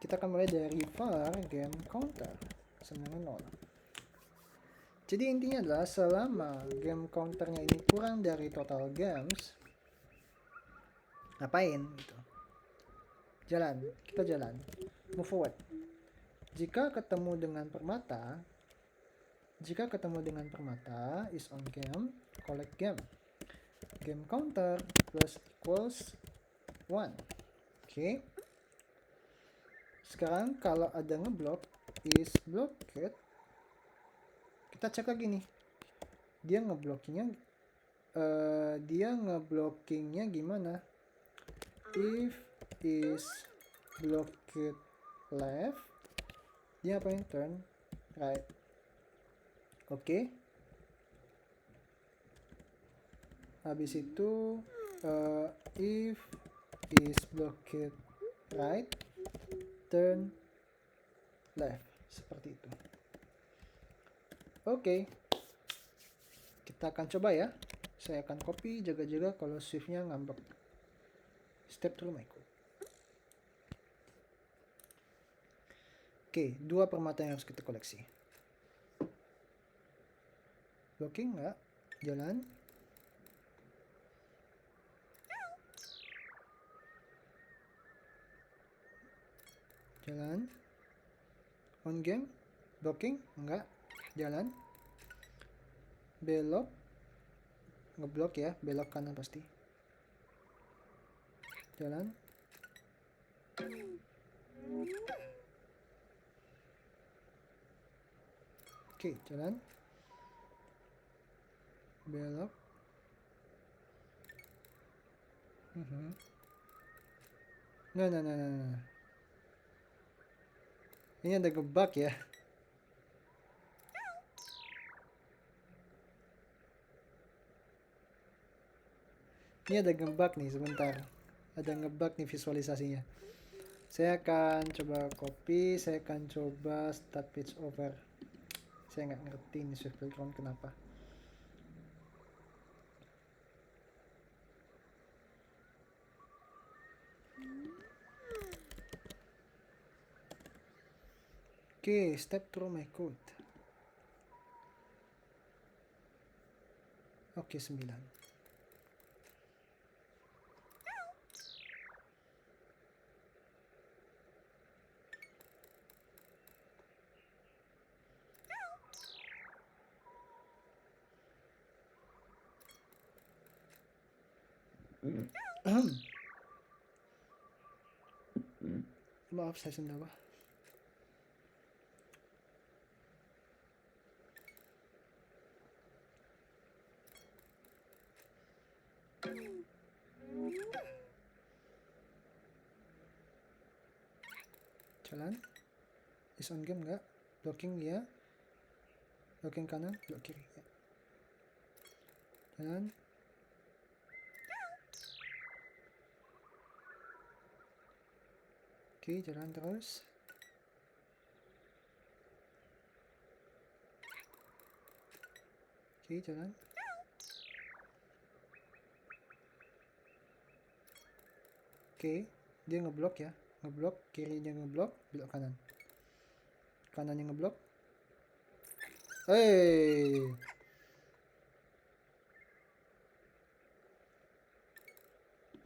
Kita akan mulai dari var game counter sama 0. Jadi intinya adalah selama game counternya ini kurang dari total games, ngapain gitu? Jalan, kita jalan, move forward. Jika ketemu dengan permata is on game, collect game. Game counter plus equals 1. Oke. Sekarang kalau ada ngeblok is blocked, kita cek lagi nih. Dia ngeblokingnya gimana? If is blocked left, dia apain? Turn right. Oke. Habis itu if is blocked right, turn left. Seperti itu. Oke. Kita akan coba ya. Saya akan copy, jaga-jaga kalau shift-nya ngambek. Step through my code. Oke, 2 permata yang harus kita koleksi. Blocking nggak? Jalan. Jalan. On game. Blocking enggak. Jalan. Belok. Ngeblok ya, belok kanan pasti. Jalan. Oke, jalan. Belok. Nah. Ini ada gebak ya. Ini ada gebak nih, sebentar. Ada ngebug nih visualisasinya. Saya akan coba copy, saya akan coba start page over. Saya nggak ngerti nih shift background kenapa. Oke, step through my code. Oke, 9. Maaf, saya sendawa. Jalan. Is on game nggak? Blocking ya. Blocking kanan, blok kiri ya. Jalan. Oke, jalan terus. Oke, jalan. Oke, dia ngeblok ya. Ngeblok, kirinya ngeblok, belok kanan. Kanannya ngeblok.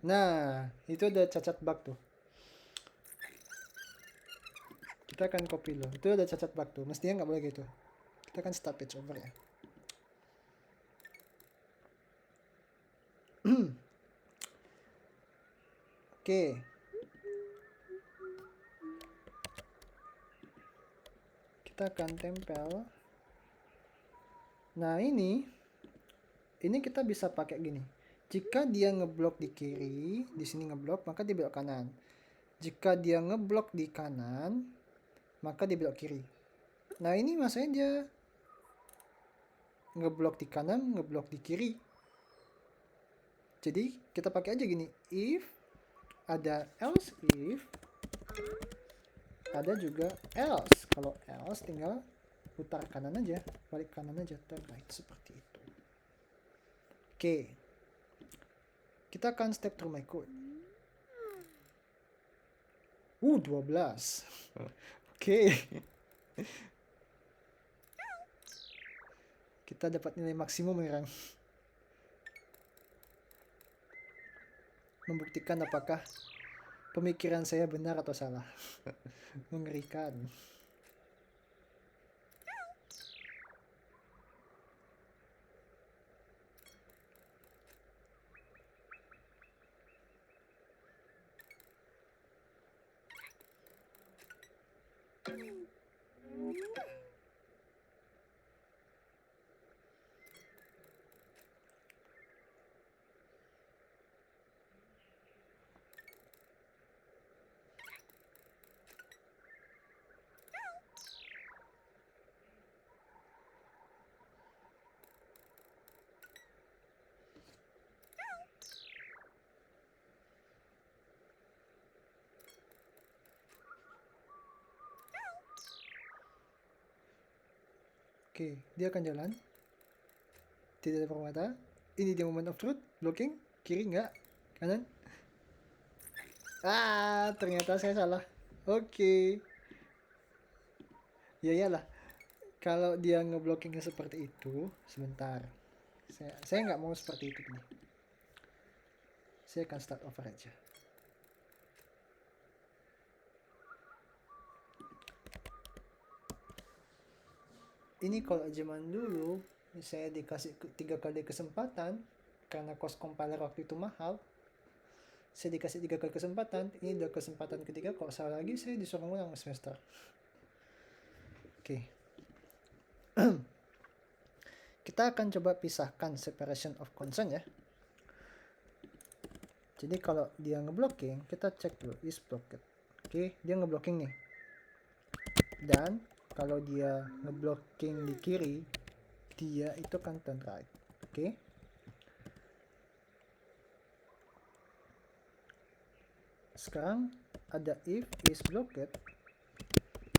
Nah, itu ada cacat bug tuh. Kita akan copy loh. Itu ada cacat bug tuh. Mestinya nggak boleh gitu. Kita akan start page over ya. Oke. Kita akan tempel. Nah, ini kita bisa pakai gini. Jika dia ngeblok di kiri, di sini ngeblok, maka dia belok kanan. Jika dia ngeblok di kanan, maka dia belok kiri. Nah, ini maksudnya dia ngeblok di kanan, ngeblok di kiri. Jadi kita pakai aja gini, if ada else if ada juga else. Kalau else tinggal putar kanan aja, balik kanan aja, turn right, seperti itu. Oke, kita akan step through my code. 12. Oke. Kita dapat nilai maksimum ya, membuktikan apakah pemikiran saya benar atau salah. Mengerikan. Oke, dia akan jalan. Tidak ada permata. Ini dia moment of truth. Blocking. Kiri enggak. Kanan. Ternyata saya salah. Oke. Ya iyalah. Kalau dia ngeblockingnya seperti itu, sebentar. Saya nggak mau seperti itu nih. Saya akan start over aja. Ini kalau zaman dulu saya dikasih 3 kali kesempatan karena cost compiler waktu itu mahal. Saya dikasih 3 kali kesempatan, ini udah kesempatan ketiga. Kalau salah lagi saya disuruh ulang semester. Oke. Kita akan coba pisahkan separation of concern ya. Jadi kalau dia ngeblocking, kita cek dulu is blocked. Oke, dia ngeblocking nih. Dan kalau dia ngeblocking di kiri, dia itu kan turn right. Oke. Sekarang ada if is blocked,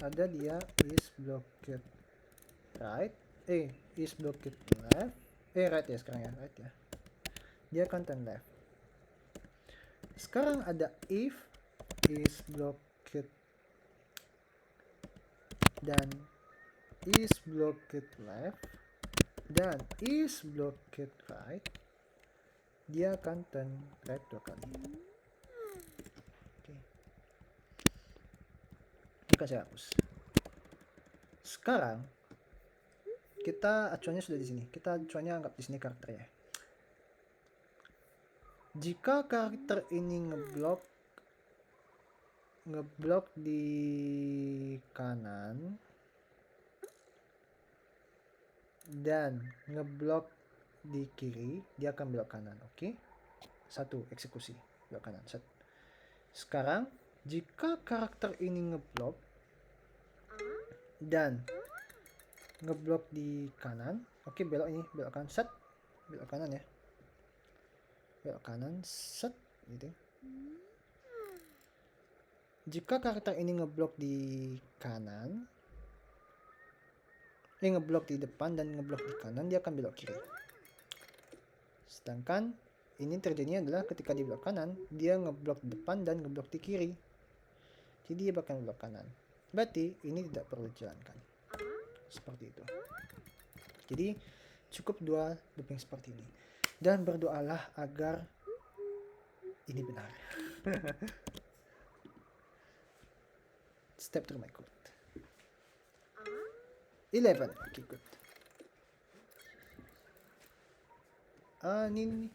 ada dia is blocked right, is blocked left, right ya sekarang ya, right ya. Dia akan turn left. Sekarang ada if is blocked dan is blocked left dan is blocked right, dia akan turn right 2 kali. Oke. Ini kan saya hapus. Sekarang kita acuannya sudah di sini. Kita acuannya anggap di sini karakternya. Jika karakter ini ngeblok di kanan dan ngeblok di kiri, dia akan belok kanan. Oke. 1 eksekusi belok kanan. Set. Sekarang jika karakter ini ngeblok dan ngeblok di kanan, oke, belok ini, belok kanan, set, belok kanan ya, belok kanan, set, gitu. Jika karakter ini ngeblok di kanan, ngeblok di depan dan ngeblok di kanan, dia akan belok kiri. Sedangkan ini terjadinya adalah ketika di belok kanan, dia ngeblok di depan dan ngeblok di kiri. Jadi dia bakal belok kanan. Berarti ini tidak perlu dijalankan. Seperti itu. Jadi cukup 2 looping seperti ini. Dan berdoalah agar ini benar. Step through my code. 11. Okay, good. Ini.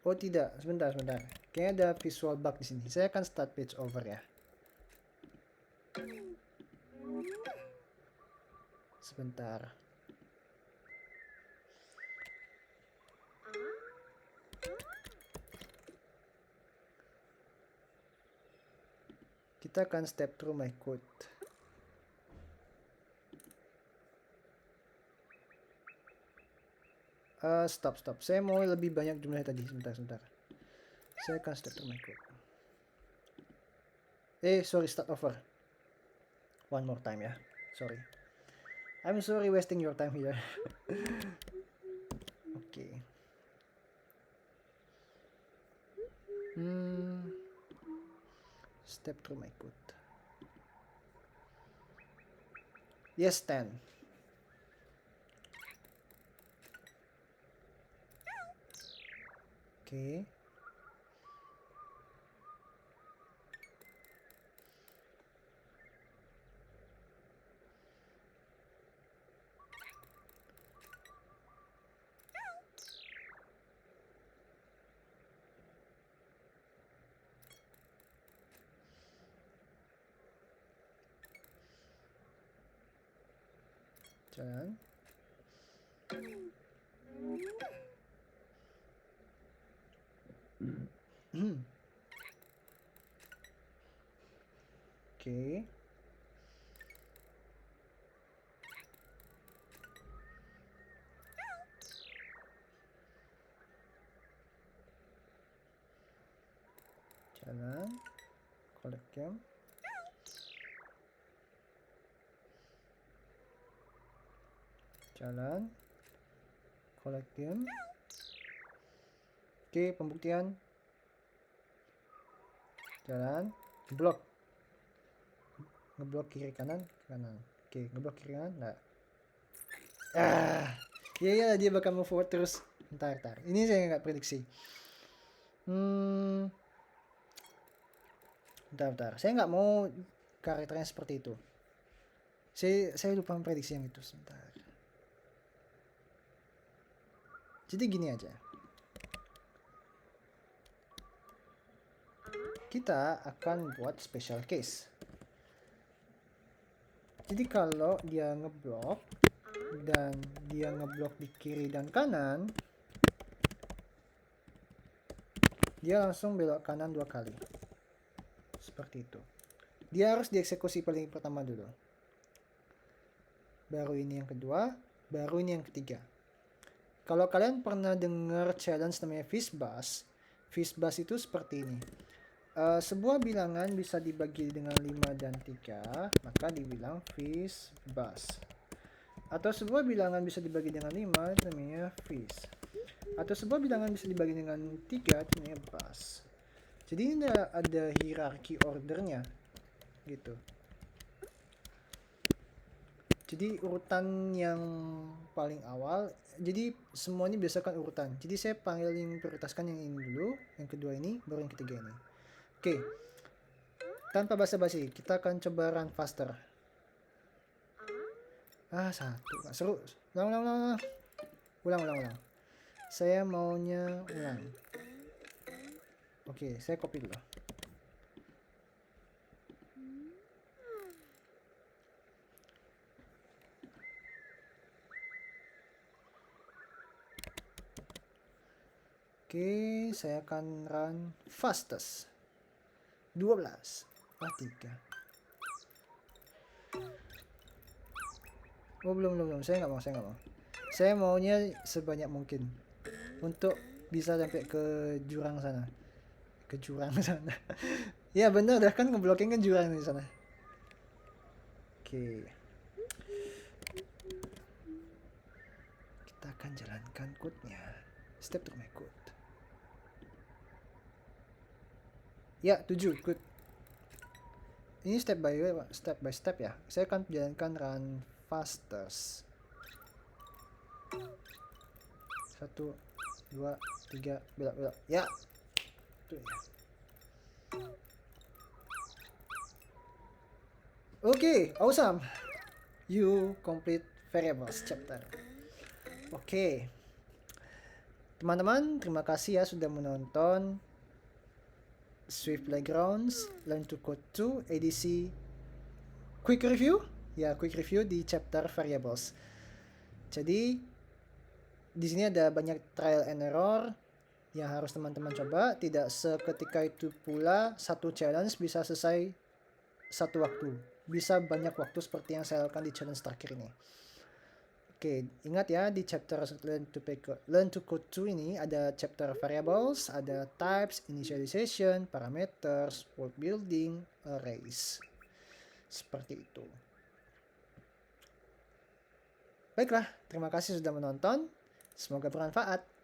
Oh tidak, sebentar. Kayaknya ada visual bug di sini. Saya akan start page over ya. Sebentar. Kita akan step through my code. Stop. Saya mau lebih banyak jumlahnya tadi. Sebentar. Saya akan step through my code. Sorry, start over. One more time ya. Sorry. I'm sorry wasting your time here. Oke. Step through my code. Yes, 10. Oke. Jalan. Oke. Jalan. Collect gem. Jalan. Collect gem. Oke, pembuktian. Jalan. Blok. Ngeblok kiri kanan. Oke, ngeblok kiri kanan. Nah. Iya, dia bakal move forward terus. Bentar. Ini saya nggak prediksi. Bentar. Saya nggak mau karakternya seperti itu. Saya lupa memprediksi yang itu. Sebentar. Jadi gini aja. Kita akan buat special case. Jadi kalau dia ngeblok dan dia ngeblok di kiri dan kanan, dia langsung belok kanan 2 kali. Seperti itu. Dia harus dieksekusi paling pertama dulu. Baru ini yang kedua, baru ini yang ketiga. Kalau kalian pernah dengar challenge namanya Fishbuzz itu seperti ini. Sebuah bilangan bisa dibagi dengan 5 dan 3, maka dibilang Fishbuzz. Atau sebuah bilangan bisa dibagi dengan 5, namanya Fish. Atau sebuah bilangan bisa dibagi dengan 3, namanya Buzz. Jadi ini ada hierarki ordernya, gitu. Jadi urutan yang paling awal, jadi semuanya biasakan urutan. Jadi saya paling prioritaskan yang ini dulu, yang kedua ini, baru yang ketiga ini. Oke. Tanpa basa-basi, kita akan coba run faster. Satu. Seru. Ulang. Saya maunya ulang. Oke, saya copy dulu. Oke, saya akan run fastest. 12. 3. Oh, belum. Saya nggak mau. Saya maunya sebanyak mungkin untuk bisa sampai ke jurang sana. Ya bener dah, kan ngeblocking kan jurang di sana. Oke. Kita akan jalankan code-nya. Step to my code. Ya, 7. Good. Ini step by step ya. Saya akan jalankan run fastest. 1, 2, 3, belok. Ya. Tuh ya. Oke, awesome. You complete variables chapter. Oke. Teman-teman, terima kasih ya sudah menonton Swift Playgrounds Learn to Code 2 edisi quick review di chapter variables. Jadi di sini ada banyak trial and error yang harus teman-teman coba. Tidak seketika itu pula satu challenge bisa selesai satu waktu. Bisa banyak waktu seperti yang saya lakukan di challenge terakhir ini. Oke, ingat ya di chapter Learn to Code 2 ini ada chapter variables, ada types, initialization, parameters, world building, arrays. Seperti itu. Baiklah, terima kasih sudah menonton. Semoga bermanfaat.